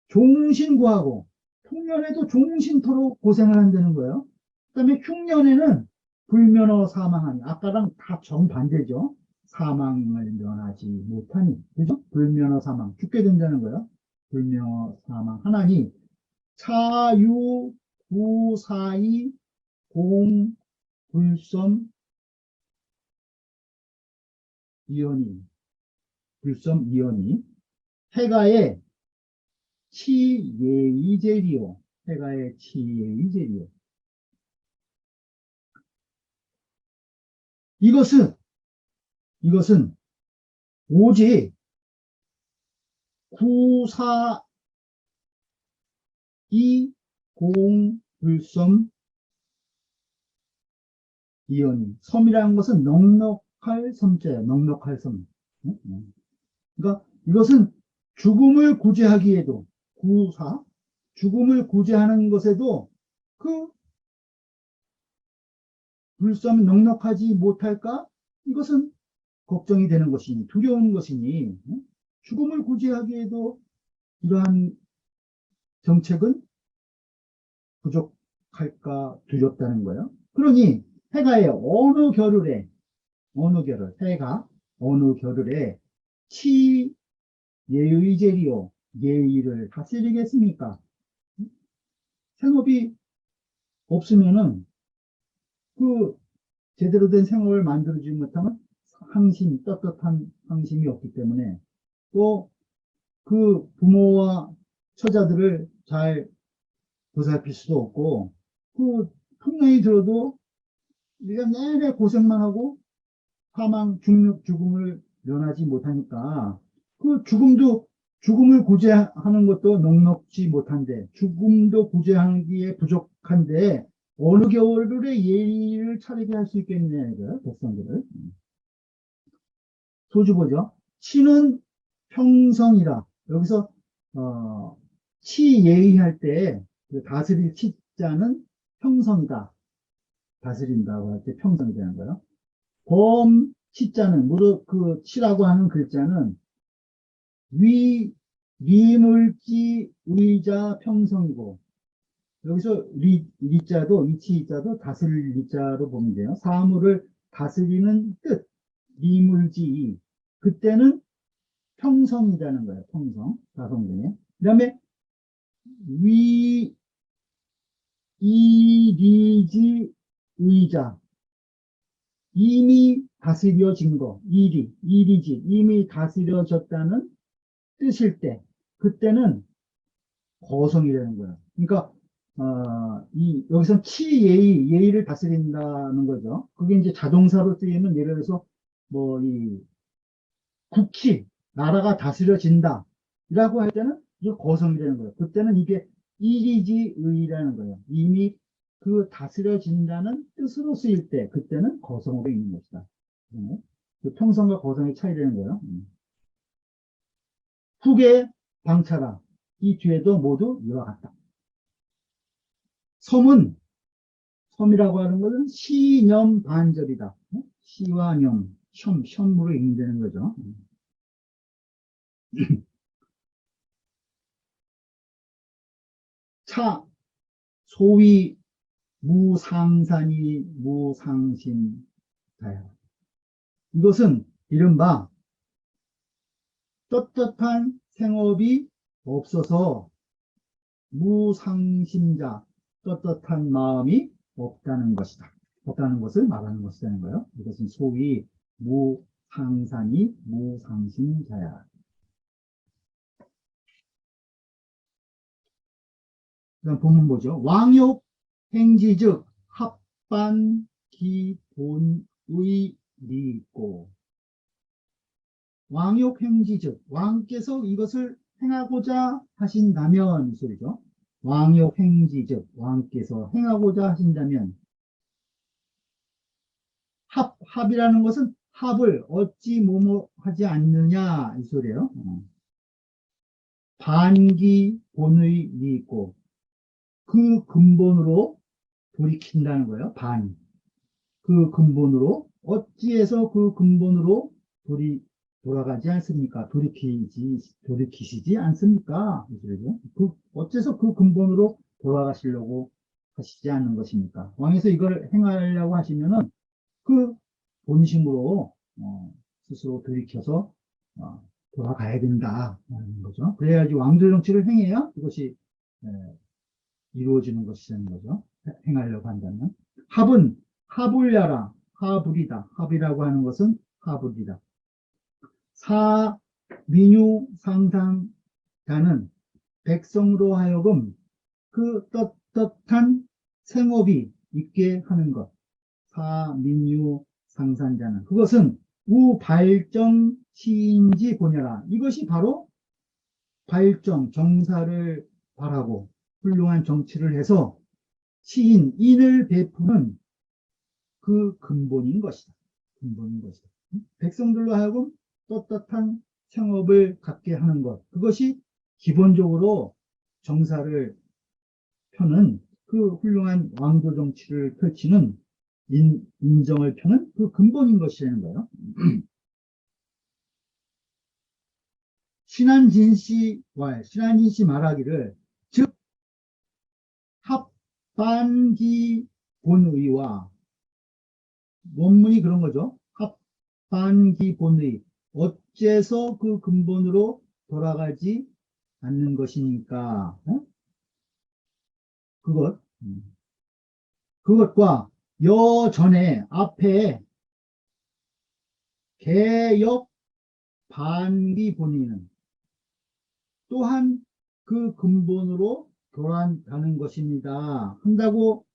종신구하고 풍년에도 종신토록 고생을 한다는 거예요. 그 다음에 흉년에는 불면허 사망하니 아까랑 다 정반대죠. 사망을 면하지 못하니 그죠? 불면허 사망 죽게 된다는 거예요. 불면허 사망 하나니 차유 구사이 공 불섬 이연이 해가의 치예이제리오 이것은 오직 구사이 공불섬 이연이 섬이라는 것은 넉넉할 섬자예요. 넉넉할 섬. 그러니까 이것은 죽음을 구제하기에도 죽음을 구제하는 것에도 그 불섬이 넉넉하지 못할까? 이것은 걱정이 되는 것이니 두려운 것이니 죽음을 구제하기에도 이러한 정책은 부족할까 두렵다는 거예요. 그러니 해가의 해가 어느 겨를에 예의제리오 예의를 다스리겠습니까? 생업이 없으면은 그 제대로 된 생업을 만들어주지 못하면 떳떳한 항심이 없기 때문에 또 그 부모와 처자들을 잘 보살필 수도 없고 그 풍년이 들어도 우리가 내내 고생만 하고 죽음을 면하지 못하니까 그 죽음을 구제하는 것도 넉넉지 못한데 죽음도 구제하기에 부족한데 어느 겨울에 예의를 차리게 할 수 있겠냐 이거요 백성들을. 소주 보죠. 치는 평성이라 여기서 치예의할 때 그 다스릴 치자는 평성이다. 다스린다고 할 때 평성이 되는 거예요. 치자는 무릇 그 치라고 하는 글자는 리물지 의자 평성이고 여기서 리자도 이치자도 다스릴 리자로 보면 돼요. 사물을 다스리는 뜻 리물지 그때는 평성이라는 거예요. 평성 다성중에 그 다음에 이리지 의자 이미 다스려진 거, 일이지, 이미 다스려졌다는 뜻일 때, 그때는 거성이 되는 거예요. 그러니까, 여기서 예의를 다스린다는 거죠. 그게 이제 자동사로 쓰이면 예를 들어서, 뭐, 국희, 나라가 다스려진다. 라고 할 때는 이게 거성이 되는 거예요. 그때는 이게 일이지의라는 거예요. 이미 그 다스려진다는 뜻으로 쓰일 때, 그때는 거성으로 있는 것이다. 그 평성과 거성의 차이 되는 거예요. 후계 방차라. 이 뒤에도 모두 이와 같다. 섬이라고 하는 것은 시념 반절이다. 시와 념, 혐으로 읽는 거죠. 차, 소위 무상산이 무상심다야. 이것은 이른바 떳떳한 생업이 없어서 무상심자, 떳떳한 마음이 없다는 것이다. 없다는 것을 말하는 것이라는 거예요. 이것은 소위 무상산이 무상심자야. 그다음 본문 보죠. 왕욕 행지즉 합반 기본의 리고. 왕욕 행지즉 왕께서 이것을 행하고자 하신다면 이 소리죠. 왕욕 행지즉 왕께서 행하고자 하신다면 합이라는 것은 합을 어찌 뭐뭐 하지 않느냐 이 소리예요. 반기 본의 리고. 그 근본으로 돌이킨다는 거예요. 그 근본으로 어찌해서 그 근본으로 돌아가지 않습니까? 돌이키시지 않습니까? 어째서 그 근본으로 돌아가시려고 하시지 않는 것입니까? 왕에서 이걸 행하려고 하시면은 그 본심으로 스스로 돌이켜서 돌아가야 된다는 거죠. 그래야지 왕조 정치를 행해야 이것이 이루어지는 것이라는 거죠. 행하려고 한다면. 합은 하불야라, 하불이다. 합이라고 하는 것은 하불이다. 사민유 상상자는 백성으로 하여금 그 떳떳한 생업이 있게 하는 것. 사민유 상상자는 그것은 우발정 시인지 보냐라. 이것이 바로 정사를 바라고 훌륭한 정치를 해서 인을 베푸는 그 근본인 것이다. 백성들로 하여금 떳떳한 생업을 갖게 하는 것. 그것이 기본적으로 정사를 펴는 그 훌륭한 왕조 정치를 펼치는 인정을 펴는 그 근본인 것이라는 거예요. 신한진씨 말하기를 즉 합반기 본의와 원문이 그런 거죠. 합반기 본의 어째서 그 근본으로 돌아가지 않는 것이니까 그것과 여전에 앞에 개역 반기 본의는 또한 그 근본으로 돌아가는 것입니다. 한다고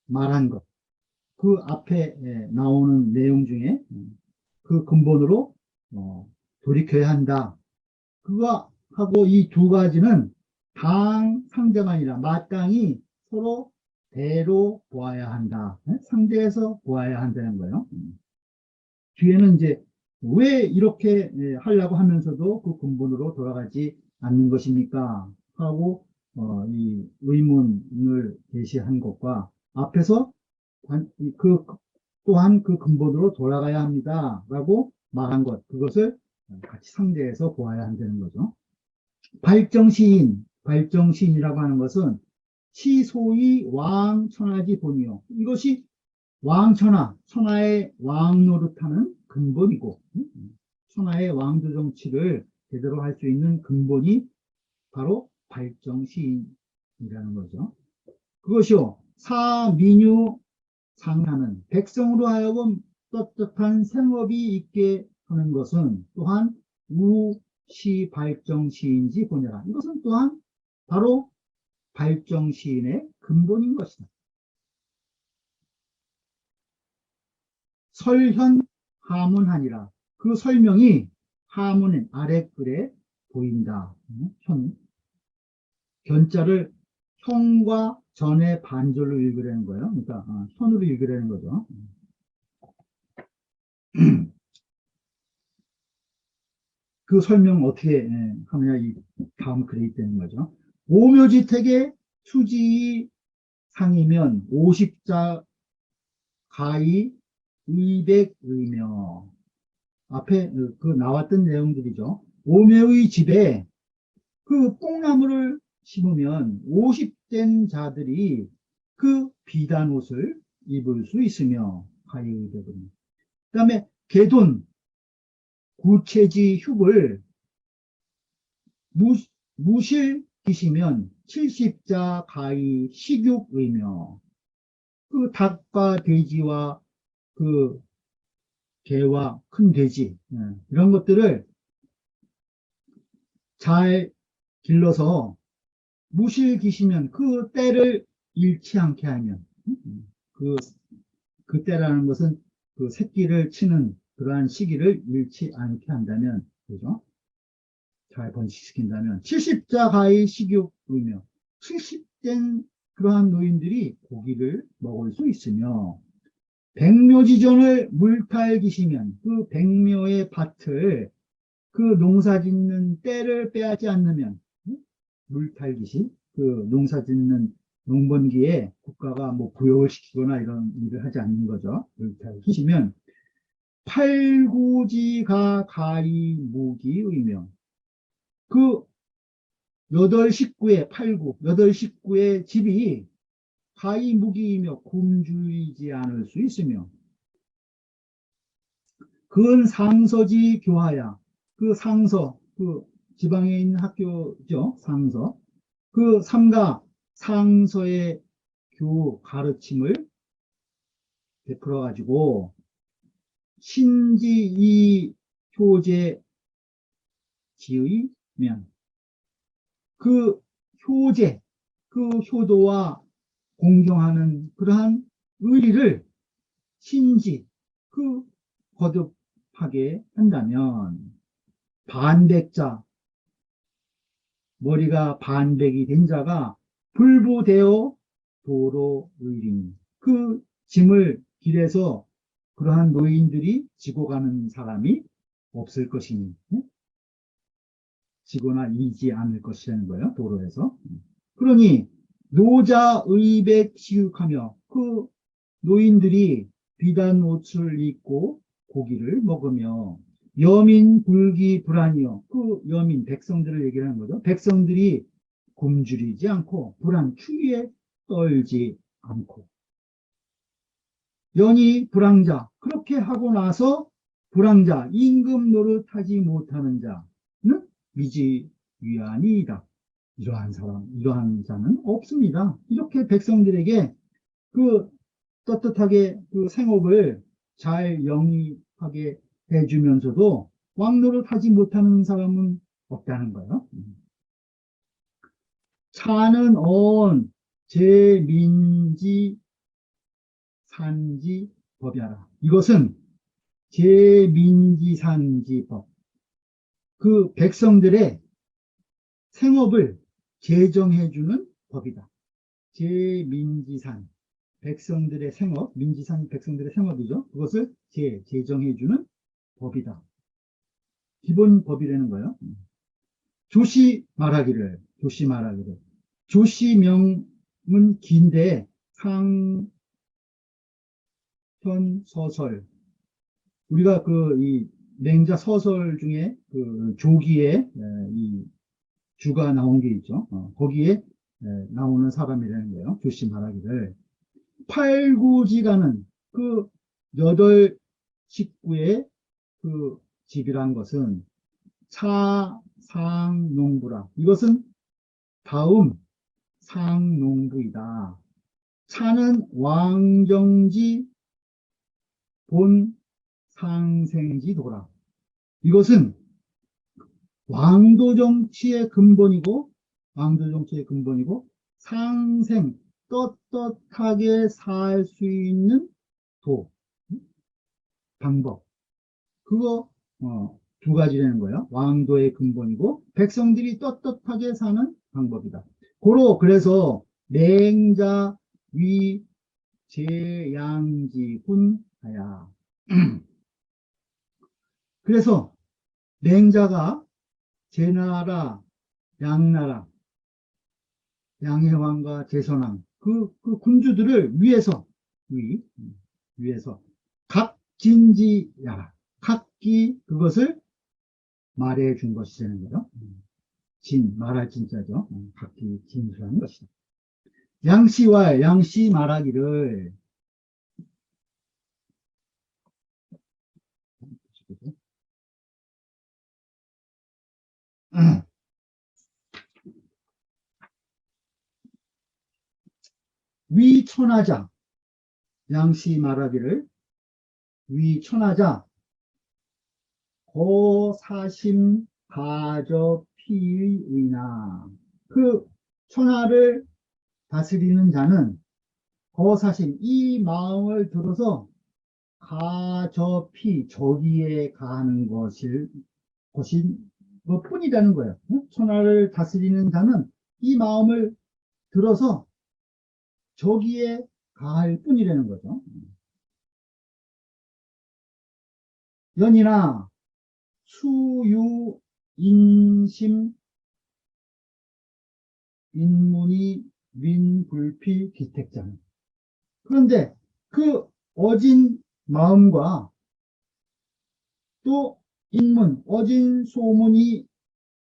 말한 것. 그 앞에 나오는 내용 중에 그 근본으로 돌이켜야 한다. 그거 하고 이 두 가지는 상대만이라 마땅히 서로 대로 보아야 한다. 상대해서 보아야 한다는 거예요. 뒤에는 이제 왜 이렇게 하려고 하면서도 그 근본으로 돌아가지 않는 것입니까? 하고 이 의문을 제시한 것과 앞에서 또한 그 근본으로 돌아가야 합니다. 라고 말한 것, 그것을 같이 상대해서 보아야 한다는 거죠. 발정시인이라고 하는 것은 시소위 왕천하지 본이요. 이것이 천하의 왕 노릇하는 근본이고, 천하의 왕조 정치를 제대로 할 수 있는 근본이 바로 발정시인이라는 거죠. 그것이요, 사민유 상하는 백성으로 하여금 떳떳한 생업이 있게 하는 것은 또한 우시 발정 시인지 보내라. 이것은 또한 바로 발정 시인의 근본인 것이다. 설현 하문하니라. 그 설명이 하문은 아랫글에 보인다. 현, 견자를 형과 전의 반절로 읽으라는 거예요. 그러니까 현으로 읽으라는 거죠. 그 설명 어떻게 하느냐, 이 다음 글에 있다는 거죠. 오묘지택의 수지 상이면 50자 가히 의백의며. 앞에 그 나왔던 내용들이죠. 오묘의 집에 그 뽕나무를 심으면 50된 자들이 그 비단 옷을 입을 수 있으며 가히 의백의며. 그 다음에 개돈 구체지 흉을 무실기시면 70자 가히 식육의며. 그 닭과 돼지와 그 개와 큰 돼지 이런 것들을 잘 길러서 무실기시면 그 때를 잃지 않게 하면 그 때라는 것은 그 새끼를 치는 그러한 시기를 잃지 않게 한다면, 그죠? 잘 번식시킨다면 70자 가히 식육이며 70된 그러한 노인들이 고기를 먹을 수 있으며, 백묘지전을 물탈기시면 그 백묘의 밭을 그 농사 짓는 때를 빼앗지 않으면, 물탈기시, 그 농사 짓는 농번기에 국가가 뭐 부역을 시키거나 이런 일을 하지 않는 거죠. 물탈기시면 팔구지가 가히 무기의며. 그 여덟 식구의 팔구, 여덟 식구의 집이 가히 무기이며 굶주리지 않을 수 있으며, 그건 상서지 교하야. 그 상서, 그 지방에 있는 학교죠. 상서. 그 삼가 상서의 교 가르침을 베풀어 가지고 신지이 효제 지의면, 그 효제, 그 효도와 공경하는 그러한 의리를 신지, 그 거듭하게 한다면, 반백자, 머리가 반백이 된 자가 불보되어 도로 의리니. 그 짐을 길에서 그러한 노인들이 지고 가는 사람이 없을 것이니, 지거나 이지 않을 것이라는 거예요. 도로에서. 그러니 노자 의백 시육하며 그 노인들이 비단 옷을 입고 고기를 먹으며, 여민 불기 불안이요. 그 여민 백성들을 얘기하는 거죠. 백성들이 굶주리지 않고 불안 추위에 떨지 않고. 연이 불황자, 그렇게 하고 나서 불황자, 임금 노릇하지 못하는 자는 미지위안이다. 이러한 사람, 이러한 자는 없습니다. 이렇게 백성들에게 그 떳떳하게 그 생업을 잘 영위하게 해주면서도 왕노릇하지 못하는 사람은 없다는 거예요. 차는 언 제민지 산지 법이라. 이것은 제민지산지법, 그 백성들의 생업을 제정해주는 법이다. 제민지산, 백성들의 생업, 민지산 백성들의 생업이죠. 그것을 제정해주는 법이다. 기본 법이라는 거예요. 조시 말하기를, 조시명은 긴데 상현서설, 우리가 이 맹자 서설 중에 그 조기에 이 주가 나온 게 있죠. 거기에 나오는 사람이라는 거예요. 조시 말하기를. 팔구지가는 그 여덟 식구의 그 집이란 것은 차상농부라. 이것은 다음 상농부이다. 차는 왕정지 본 상생지도라. 이것은 왕도 정치의 근본이고 상생, 떳떳하게 살 수 있는 도, 방법. 그거 두 가지라는 거예요. 왕도의 근본이고 백성들이 떳떳하게 사는 방법이다. 그래서 맹자 위 제양지군 하야. 그래서 맹자가 제나라, 양나라, 양해왕과 제선왕 그 군주들을 위에서 각진지야, 각기 그것을 말해 준 것이라는 거죠. 말할 진짜죠. 각기 진수라는 것이다. 양씨 말하기를 위천하자. 양씨 말하기를 위천하자 거사심 가저피의나. 그 천하를 다스리는 자는 거사심, 이 마음을 들어서 가저피, 저기에 가는 것인 것뿐이라는 거예요. 천하를 다스리는 자는 이 마음을 들어서 저기에 가할 뿐이라는 거죠. 연이나 수유 인심 인문이 민불피 기택자는. 그런데 그 어진 마음과 또 어진 소문이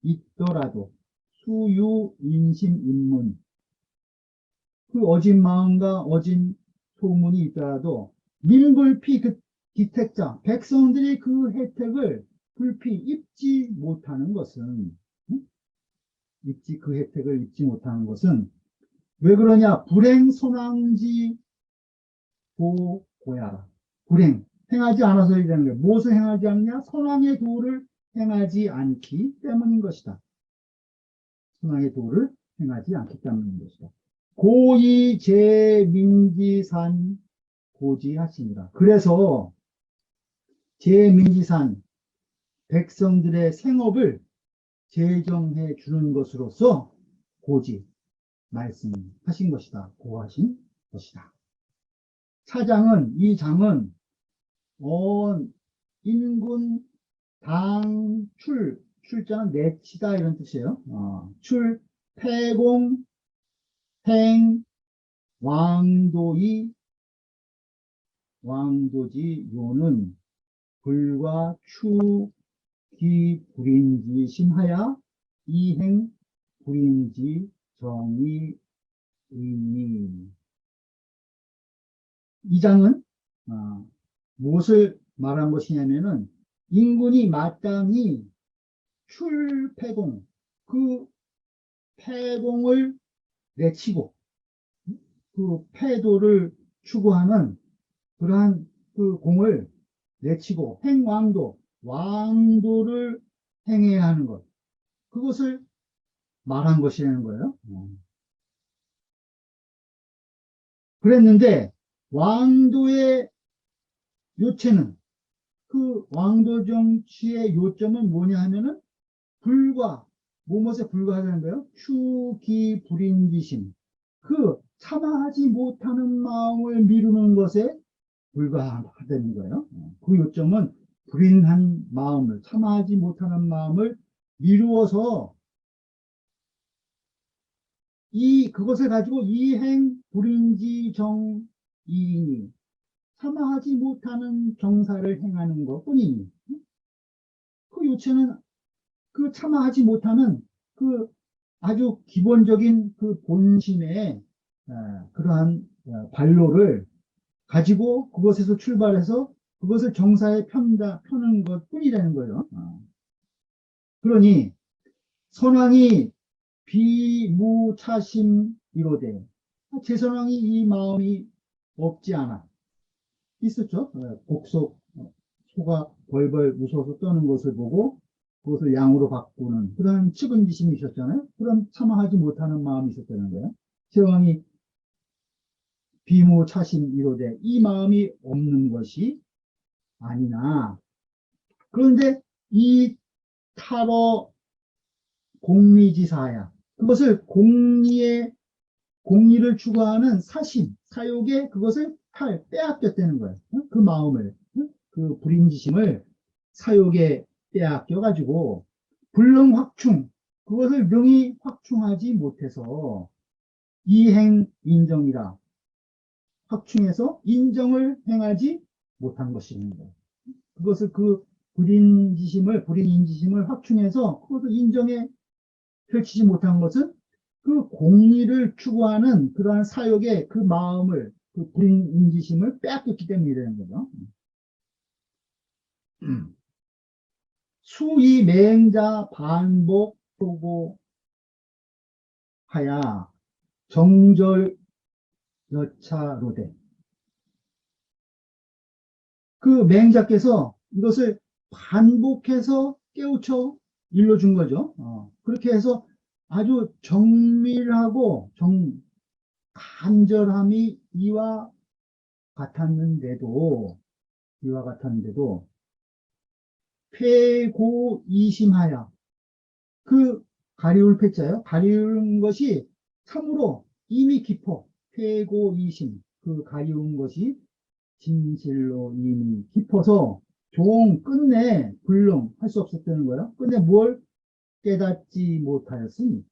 있더라도 수유 인심 인문, 그 어진 마음과 어진 소문이 있더라도 민불피 그 기택자, 백성들이 그 혜택을 입지 못하는 것은 그 혜택을 입지 못하는 것은 왜 그러냐? 불행 선왕지 고야라. 불행, 행하지 않아서 이라는 거예요. 무엇을 행하지 않느냐? 선왕의 도를 행하지 않기 때문인 것이다. 선왕의 도를 행하지 않기 때문인 것이다. 고이 제민지산 고지하시니라. 그래서 제민지산, 백성들의 생업을 제정해 주는 것으로서 고지, 말씀하신 것이다. 고하신 것이다. 이 장은 인군 출자는 내치다 이런 뜻이에요. 패공 행 왕도지 요는 불과 추기 불인지 심하야 이행 불인지 정의 의미. 이 장은 무엇을 말한 것이냐면은 인군이 마땅히 출패공, 그 패공을 내치고 그 패도를 추구하는 그러한 그 공을 내치고 왕도를 행해야 하는 것, 그것을 말한 것이라는 거예요. 그랬는데 왕도의 요체는, 그 왕도 정치의 요점은 뭐냐 하면은 무엇에 불과하다는 거예요? 추기불인지심, 그 참아하지 못하는 마음을 미루는 것에 불과하다는 거예요. 그 요점은 불인한 마음을, 참아하지 못하는 마음을 미루어서 그것을 가지고 이행 불인지 정이니, 참아하지 못하는 정사를 행하는 것 뿐이니, 그 요체는 그 참아하지 못하는 그 아주 기본적인 그 본심의 그러한 발로를 가지고 그것에서 출발해서 그것을 정사에 펴는 것 뿐이라는 거예요. 그러니 선왕이 비무차심 이로되, 제선왕이 이 마음이 없지 않아. 있었죠. 곡속, 소가 벌벌 무서워서 떠는 것을 보고 그것을 양으로 바꾸는 그런 측은지심이 있었잖아요. 그런 참아하지 못하는 마음이 있었다는 거예요. 제왕이 비무차심 이로되 이 마음이 없는 것이 아니나, 그런데 이 타로 공리지사야, 그것을 공리를 추구하는 사심, 사욕에 그것을 빼앗겼다는 거예요. 그 마음을, 그 불인지심을 사욕에 빼앗겨가지고 불능확충, 그것을 명히 확충하지 못해서 이행 인정이라, 확충해서 인정을 행하지 못한 것입니다. 그것을 그 불인지심을 확충해서 그것을 인정에 펼치지 못한 것은 그 공리를 추구하는 그러한 사욕의 그 마음을, 그 불인지심을 빼앗겼기 때문이라는 거죠. 수이 맹자 반복 표고하야 정절 여차로되, 그 맹자께서 이것을 반복해서 깨우쳐 일러준 거죠. 그렇게 해서 아주 정밀하고 간절함이 이와 같았는데도 폐고이심하여, 그 가리울 패자요. 가리운 것이 참으로 이미 깊어. 폐고이심, 그 가리운 것이 진실로 이미 깊어서 끝내 불능할 수 없었다는 거예요. 끝내 뭘 깨닫지 못하였으니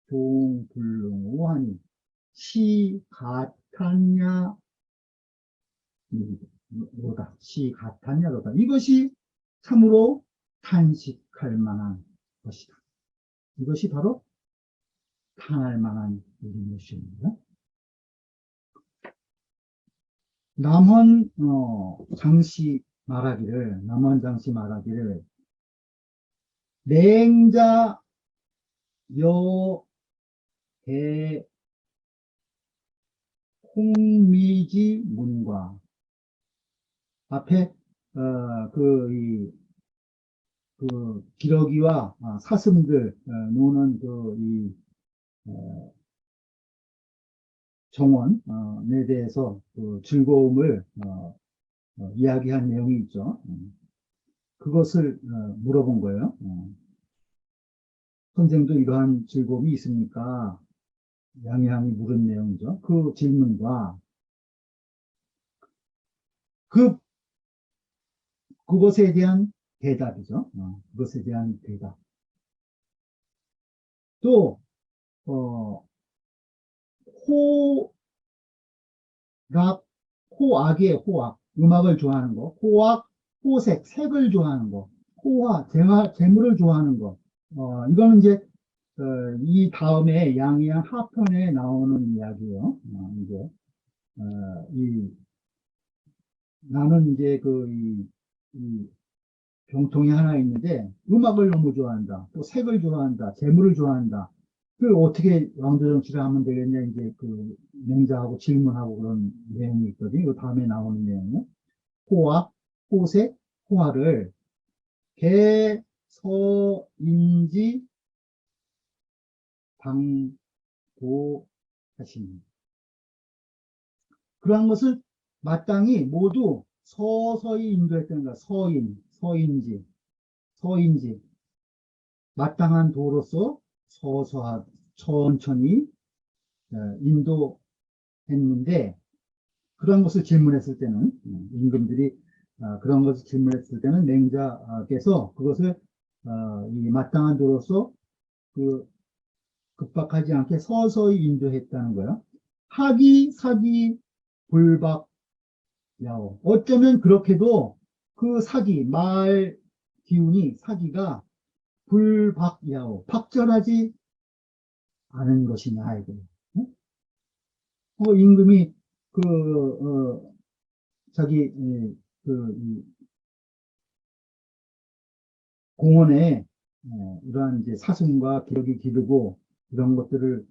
불능오하니 시 같았냐 로다. 이것이 참으로 탄식할 만한 것이다. 이것이 바로 탄할 만한 일인 것입니다. 남원 장씨 말하기를 맹자 여대 홍미지 문과 앞에 기러기와 사슴들 노는 정원에 대해서 그 즐거움을 이야기한 내용이 있죠. 그것을 물어본 거예요. 선생도 이러한 즐거움이 있습니까? 양양이 물은 내용이죠. 그 질문과 그것에 대한 대답이죠. 그것에 대한 대답. 또 호악이에요. 호악. 음악을 좋아하는 거. 호악, 호색, 색을 좋아하는 거. 호화, 재물을 좋아하는 거. 이거는 이제 이 다음에 양양 하편에 나오는 이야기예요. 이제 나는 이제 이 병통이 하나 있는데 음악을 너무 좋아한다. 또 색을 좋아한다. 재물을 좋아한다. 그 어떻게 왕조 정치를 하면 되겠냐, 이제 그 맹자하고 질문하고 그런 내용이 있거든요. 이 다음에 나오는 내용은 호화, 호색, 호화를 개서인지 방도하십니다. 그러한 것을 마땅히 모두 서서히 인도했다는 거야. 서인지 마땅한 도로서 천천히 인도했는데, 그런 것을 질문했을 때는 임금들이 그런 것을 질문했을 때는 맹자께서 그것을 이 마땅한 도로서 급박하지 않게 서서히 인도했다는 거예요. 하기 사기 불박 야오. 어쩌면 그렇게도 그 말 기운이, 사기가 불박야오, 박절하지 않은 것이냐, 이거. 임금이 자기 공원에 이러한 이제 사슴과 기러기 기르고 이런 것들을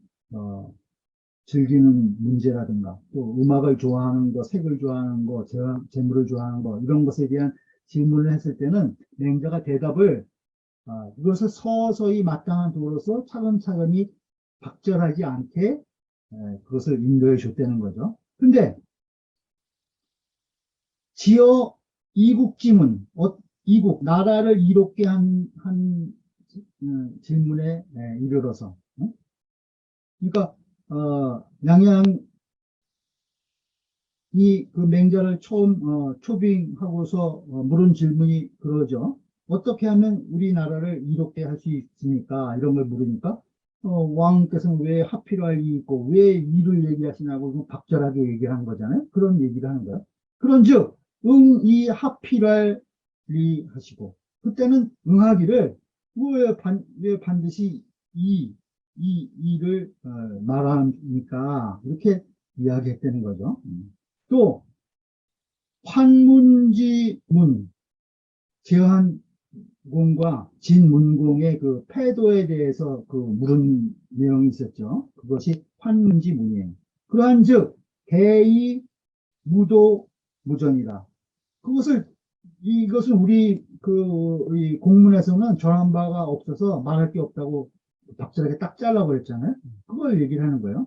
즐기는 문제라든가, 또 음악을 좋아하는 거, 색을 좋아하는 거, 재물을 좋아하는 거, 이런 것에 대한 질문을 했을 때는 맹자가 대답을, 이것을 서서히 마땅한 도로서 차근차근히 박절하지 않게 그것을 인도해 줬다는 거죠. 근데 지어 이국지문, 이국, 나라를 이롭게 한 질문에 이르러서, 그러니까 양양이 그 맹자를 처음 초빙하고서 물은 질문이 그러죠. 어떻게 하면 우리나라를 이롭게 할 수 있습니까? 이런 걸 물으니까 왕께서는 왜 하필할 이 있고 왜 이를 얘기하시냐고 그 박절하게 얘기한 거잖아요. 그런 얘기를 하는 거예요. 그런즉 이 하필할 리 하시고 그때는 응하기를 왜 반드시 이를 말합니까? 이렇게 이야기했다는 거죠. 또 환문지문 제한공과 진문공의 그 패도에 대해서 그 물은 내용이 있었죠. 그것이 환문지문이에요. 그러한즉 대의 무도 무전이라. 그것을 이것은 우리 이 공문에서는 전한 바가 없어서 말할 게 없다고 박절하게 딱 잘라버렸잖아요. 그걸 얘기를 하는 거예요.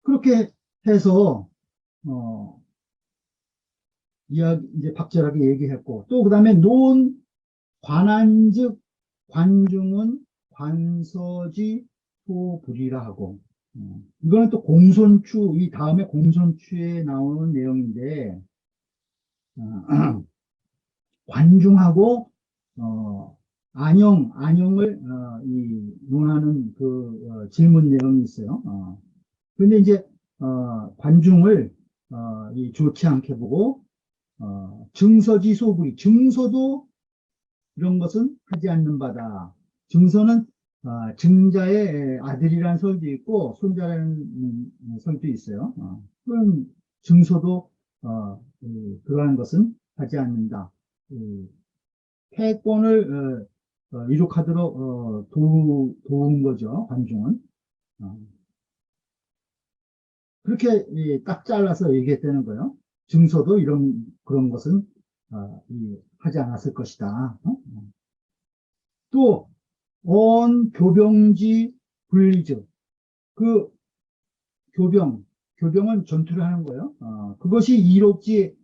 그렇게 해서 어, 이제 박절하게 얘기했고, 또 그 다음에 논 관한즉 관중은 관서지 소불이라 하고, 이거는 또 공손추, 이 다음에 공손추에 나오는 내용인데, 어, 관중하고, 안형을, 논하는 질문 내용이 있어요. 근데 이제, 관중을, 좋지 않게 보고, 증서지 소불이, 증서도 이런 것은 하지 않는 바다. 증서는 증자의 아들이라는 설도 있고 손자라는 설도 있어요. 그런 증서도 그러한 것은 하지 않는다. 패권을 이룩하도록 도운 거죠. 관중은. 어, 그렇게 딱 잘라서 얘기했다는 거예요. 증서도 그런 것은 하지 않았을 것이다. 또 교병지 분리즉 그 교병은 전투를 하는 거예요. 그것이 이롭지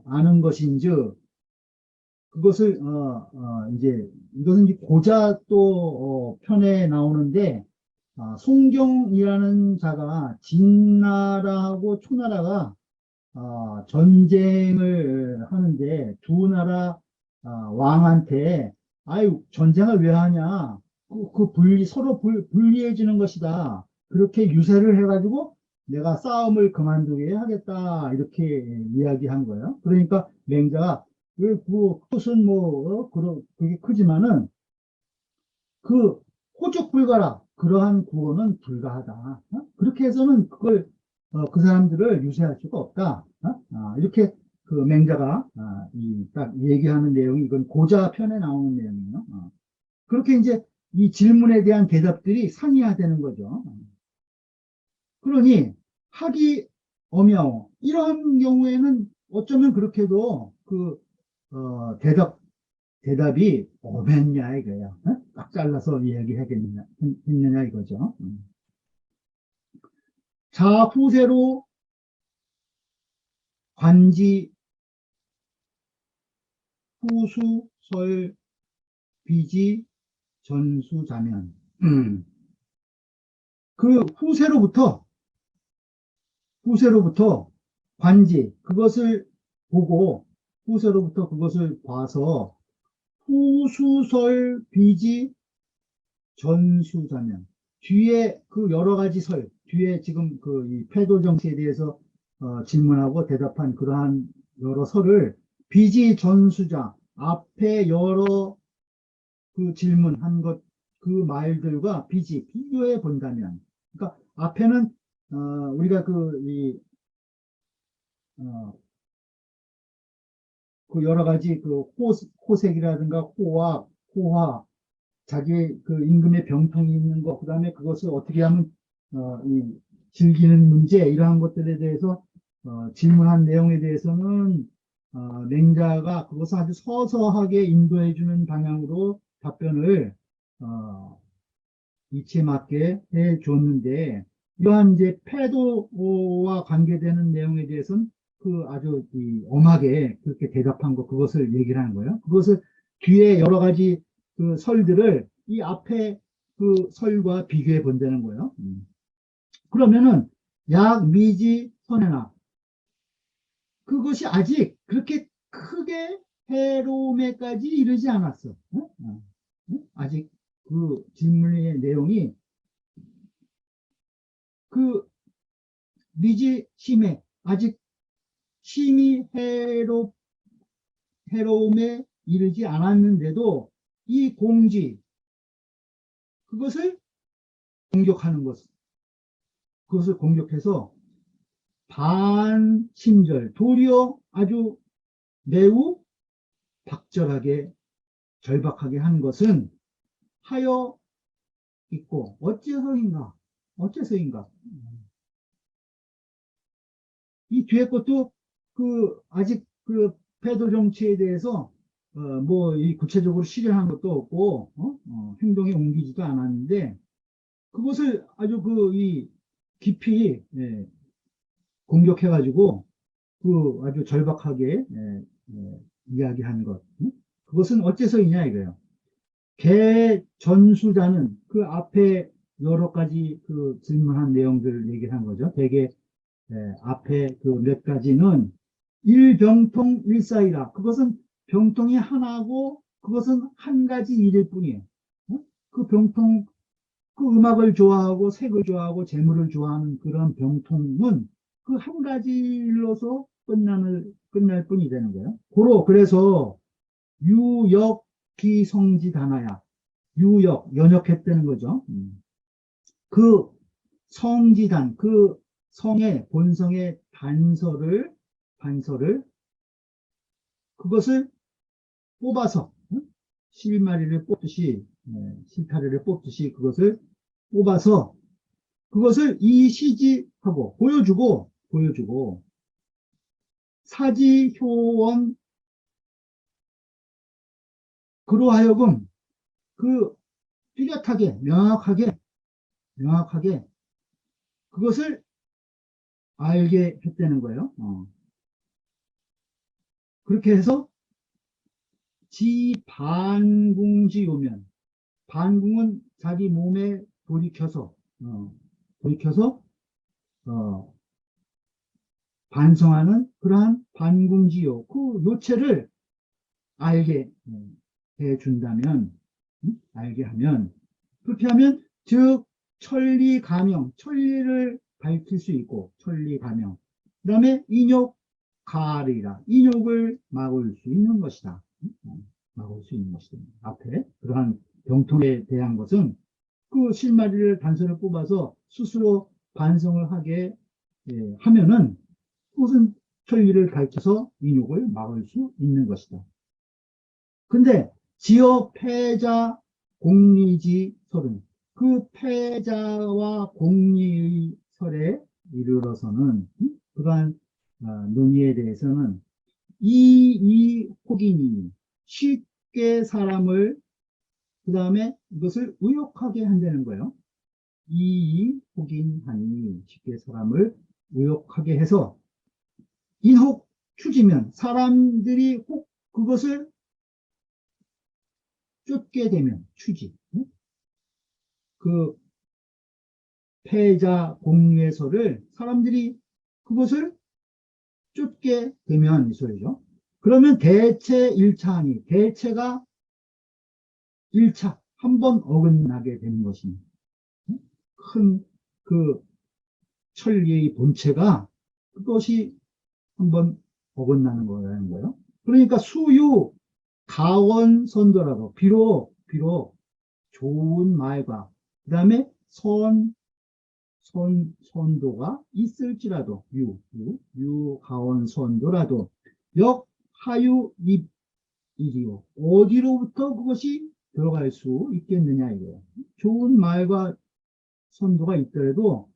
않은 것인즉 그것을 이제 이것은 이제 고자 또 편에 나오는데 송경이라는 자가 진나라하고 초나라가 전쟁을 하는데 두 나라 왕한테 아유 전쟁을 왜 하냐 서로 불리해지는 것이다 그렇게 유세를 해가지고 내가 싸움을 그만두게 하겠다 이렇게 이야기한 거예요. 그러니까 맹자가 왜그 뜻은 그게 크지만은 그 호적 불가라 그러한 구호는 불가하다. 그렇게 해서는 그걸 그 사람들을 유세할 수가 없다. 이렇게 그 맹자가 딱 얘기하는 내용이 이건 고자 편에 나오는 내용이에요. 그렇게 이제 이 질문에 대한 대답들이 상이화되는 거죠. 그러니 하기 어мя오 이런 경우에는 어쩌면 그렇게도 대답이 어땠냐 이거야. 딱 잘라서 했느냐 이거죠. 자후세로 관지 후수설 비지 전수자면 그 후세로부터 관지 그것을 보고 후세로부터 그것을 봐서 후수설 비지 전수자면 뒤에 그 여러 가지 뒤에 지금 이 패도 정치에 대해서 질문하고 대답한 그러한 여러 설을 비지 전수자 앞에 여러 그 질문한 그 말들과 비교해 본다면 그러니까 앞에는 우리가 어, 그 여러 가지 호색이라든가 호화 자기 그 임금의 병통이 있는 것, 그 다음에 그것을 어떻게 하면, 즐기는 문제, 이러한 것들에 대해서, 질문한 내용에 대해서는, 맹자가 그것을 아주 서서하게 인도해주는 방향으로 답변을, 어, 이치에 맞게 해 줬는데, 이러한 이제 패도와 관계되는 내용에 대해서는 그 아주 엄하게 그렇게 대답한 것, 그것을 얘기를 하는 거예요. 그것을 뒤에 여러 가지 그 설들을 이 앞에 그 설과 비교해 본다는 거예요. 그러면은 약, 미지, 선해나, 그것이 아직 그렇게 크게 해로움에까지 이르지 않았어. 아직 그 질문의 내용이 그 미지 심해, 아직 심히 해로움에 이르지 않았는데도 이 공지, 그것을 공격하는 것, 그것을 공격해서 반신절, 도리어 아주 매우 박절하게, 절박하게 한 것은 하여 있고, 어째서인가? 어째서인가? 이 뒤에 것도 그 아직 그 패도 정치에 대해서 뭐 이 구체적으로 실현한 것도 없고 행동에 옮기지도 않았는데 그것을 아주 그 이 깊이 공격해가지고 그 아주 절박하게 이야기한 것, 그것은 어째서이냐 이거예요. 개전수자는 그 앞에 여러 가지 그 질문한 내용들을 얘기를 한 거죠. 대개 앞에 그 몇 가지는 일병통 일사이라. 그것은 병통이 하나고 그것은 한 가지 일일 뿐이에요. 그 병통, 그 음악을 좋아하고 색을 좋아하고 재물을 좋아하는 그런 병통은 그 한 가지 일로서 끝날 뿐이 되는 거예요. 그래서 유역기성지단하야. 연역했다는 거죠. 그 성지단, 그 성의 본성의 반설을 그것을 뽑아서 실마리를 뽑듯이 실타래를 뽑듯이 그것을 뽑아서 그것을 이시지하고 보여주고 사지효원 그로 하여금 그 뚜렷하게 명확하게 그것을 알게 했다는 거예요. 그렇게 해서 지반궁지요면, 반궁은 자기 몸에 돌이켜서 반성하는 그러한 반궁지요, 그 요체를 알게 해준다면, 알게 하면, 그렇게 하면 즉 천리가명, 천리를 밝힐 수 있고, 천리가명, 그 다음에 인욕가리라, 인욕을 막을 수 있는 것이다. 막을 수 있는 것이다. 앞에 그러한 병통에 대한 것은 그 실마리를 단서를 뽑아서 스스로 반성을 하게 하면은 그것은 천리를 가르쳐서 인욕을 막을 수 있는 것이다. 근데 지어 패자 공리지 설은 그 패자와 공리의 설에 이르러서는 그러한 논의에 대해서는 이 혹인이 쉽게 사람을 그 다음에 이것을 의욕하게 한다는 거예요. 이 혹인하니 쉽게 사람을 의욕하게 해서 인혹 추지면 사람들이 혹 그것을 쫓게 되면 추지. 그 패자 공유의서를 사람들이 그것을 쫓게 되면 이 소리죠. 그러면 대체 1차하니 대체가 1차 한 번 어긋나게 되는 것입니다. 큰 그 천리의 본체가 그것이 한 번 어긋나는 거라는 거예요. 그러니까 수유 가원선도라도 비록 좋은 말과 그 다음에 선도가 있을지라도 가원선도라도 역하유 입이리요 어디로부터 그것이 들어갈 수 있겠느냐 이거예요. 좋은 말과 선도가 있더라도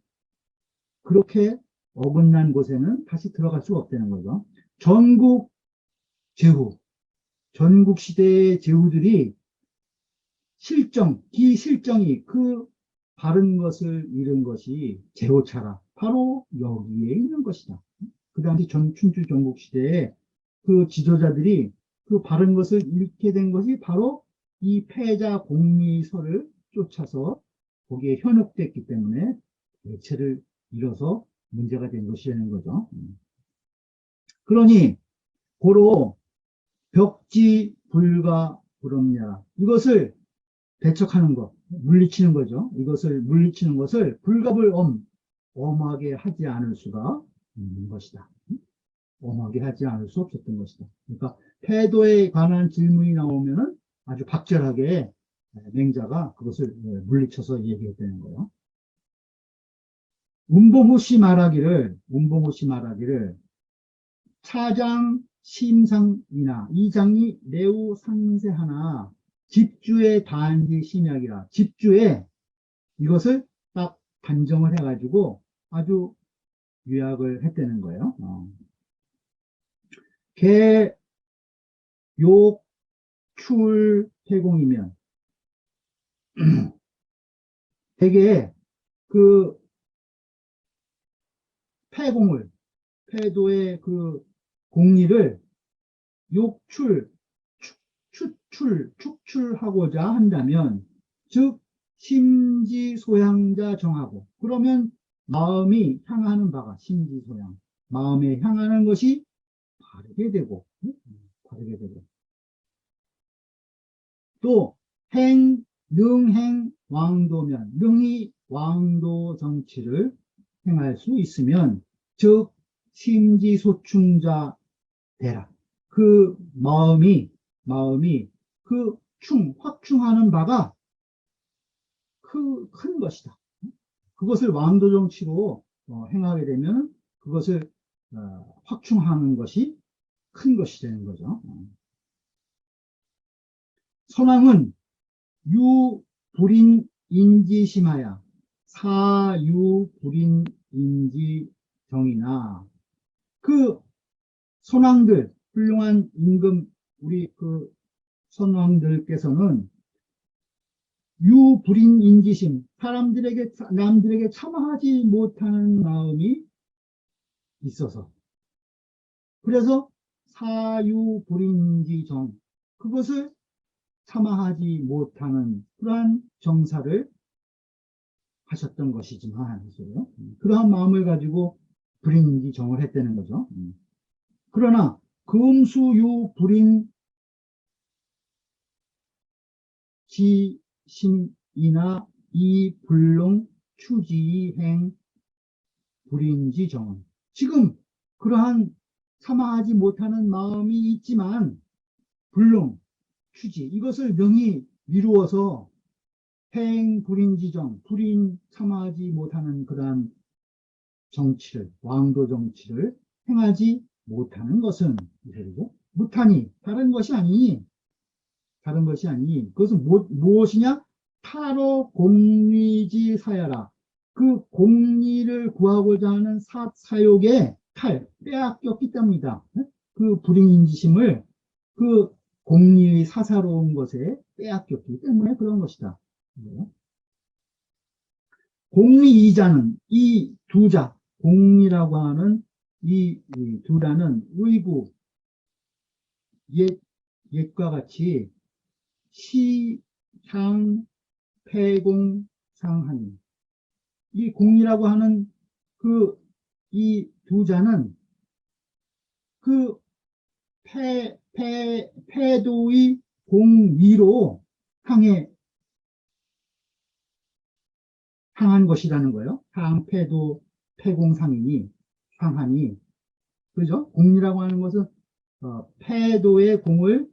그렇게 어긋난 곳에는 다시 들어갈 수가 없다는 거죠. 전국 제후, 전국 시대의 제후들이 기실정이 그 바른 것을 잃은 것이 제호차라. 바로 여기에 있는 것이다. 그 당시 춘추 전국 시대에 그 지도자들이 그 바른 것을 잃게 된 것이 바로 이 패자 공리설을 쫓아서 거기에 현혹됐기 때문에 대체를 잃어서 문제가 된 것이라는 거죠. 그러니 고로 벽지 불가 불엄냐 이것을 배척하는 것, 물리치는 거죠. 이것을 물리치는 것을 불갑을 엄하게 하지 않을 수가 있는 것이다. 엄하게 하지 않을 수 없었던 것이다. 그러니까 패도에 관한 질문이 나오면은 아주 박절하게 맹자가 그것을 물리쳐서 얘기했다는 거예요. 운봉호 씨 말하기를 차장 심상이나 이 장이 매우 상세하나 집주의 단지 심약이라. 집주에 이것을 딱 단정을 해가지고 아주 요약을 했다는 거예요. 개, 욕, 출, 태공이면 대개 그 패도의 그 공리를 축출하고자 한다면, 즉, 심지소양자 정하고, 그러면 마음이 향하는 바가 심지소양, 마음에 향하는 것이 바르게 되고, 또, 능행, 왕도면, 능히 왕도 정치를 행할 수 있으면, 즉, 심지소충자 되라. 그 마음이 그 확충하는 바가 큰 것이다. 그것을 왕도 정치로 행하게 되면 그것을 확충하는 것이 큰 것이 되는 거죠. 선왕은 유불인인지심하야 사유불인인지정이나 그 선왕들, 훌륭한 임금, 우리 그 선왕들께서는 유불인인지심, 남들에게 참아하지 못하는 마음이 있어서, 그래서 사유불인지정, 그것을 참아하지 못하는 그러한 정사를 하셨던 것이지만, 그러한 마음을 가지고 불인지정을 했다는 거죠. 그러나 금수유 불인 지심이나 이 불능 추지행 불인지정은, 지금 그러한 참아하지 못하는 마음이 있지만 불능 추지 이것을 능히 이루어서 행 불인지정, 불인 참아하지 못하는 그러한 정치를, 왕도 정치를 행하지 못하는 것은 못하니 다른 것이 아니니 그것은 무엇이냐? 타로 공리지 사야라. 그 공리를 구하고자 하는 사욕의 빼앗겼기 때문이다. 그 불인인지심을 그 공리의 사사로운 것에 빼앗겼기 때문에 그런 것이다. 공리이자는 이 두자, 공리라고 하는 이 두자는 의구, 옛과 같이 시, 향, 패공, 상하니. 이 공리라고 하는 이 두자는 그 패도의 공위로 향한 것이라는 거예요. 향, 패도, 패공상이니, 상하니. 그죠? 공리라고 하는 것은 패도의 공을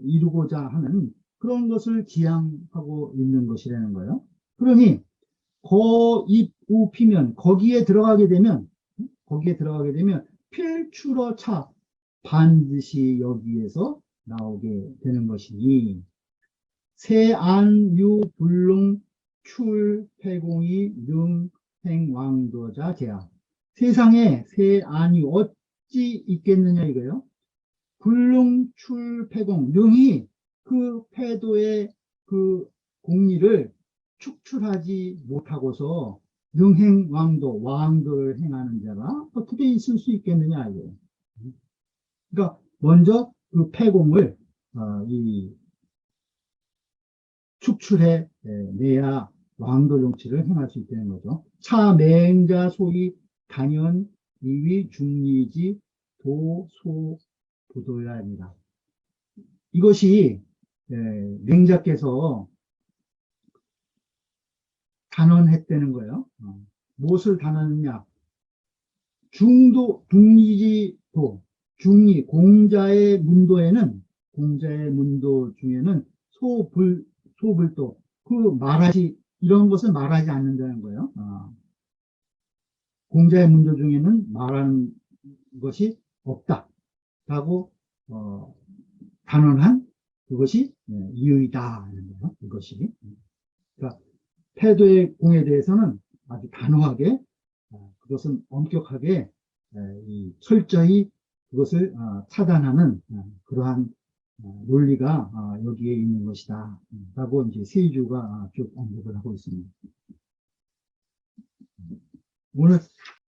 이루고자 하는 그런 것을 지향하고 있는 것이라는 거예요. 그러니 거입우피면 거기에 들어가게 되면 필추러 차 반드시 여기에서 나오게 되는 것이니 세안유 불능 출폐공이 능행왕도자 제야. 세상에 세안유 어찌 있겠느냐 이거요. 불능 출폐공, 능히 그 패도의 그 공리를 축출하지 못하고서 능행왕도, 왕도를 행하는 자가 어떻게 있을 수 있겠느냐 이거예요. 그러니까 먼저 그 패공을 축출해 내야 왕도 정치를 행할 수 있다는 거죠. 차맹자 소위 단연 이위 중리지 도소부도야 합니다. 이것이 맹자께서 단언했다는 거예요. 무엇을 단언했냐? 중도, 중리지도, 중리, 공자의 문도 중에는 소불도, 이런 것을 말하지 않는다는 거예요. 공자의 문도 중에는 말하는 것이 없다라고, 단언한 그것이 이유이다. 이것이. 그러니까 패도의 공에 대해서는 아주 단호하게, 그것은 엄격하게, 철저히 그것을 차단하는 그러한 논리가 여기에 있는 것이다. 라고 이제 세주가 쭉 언급을 하고 있습니다. 오늘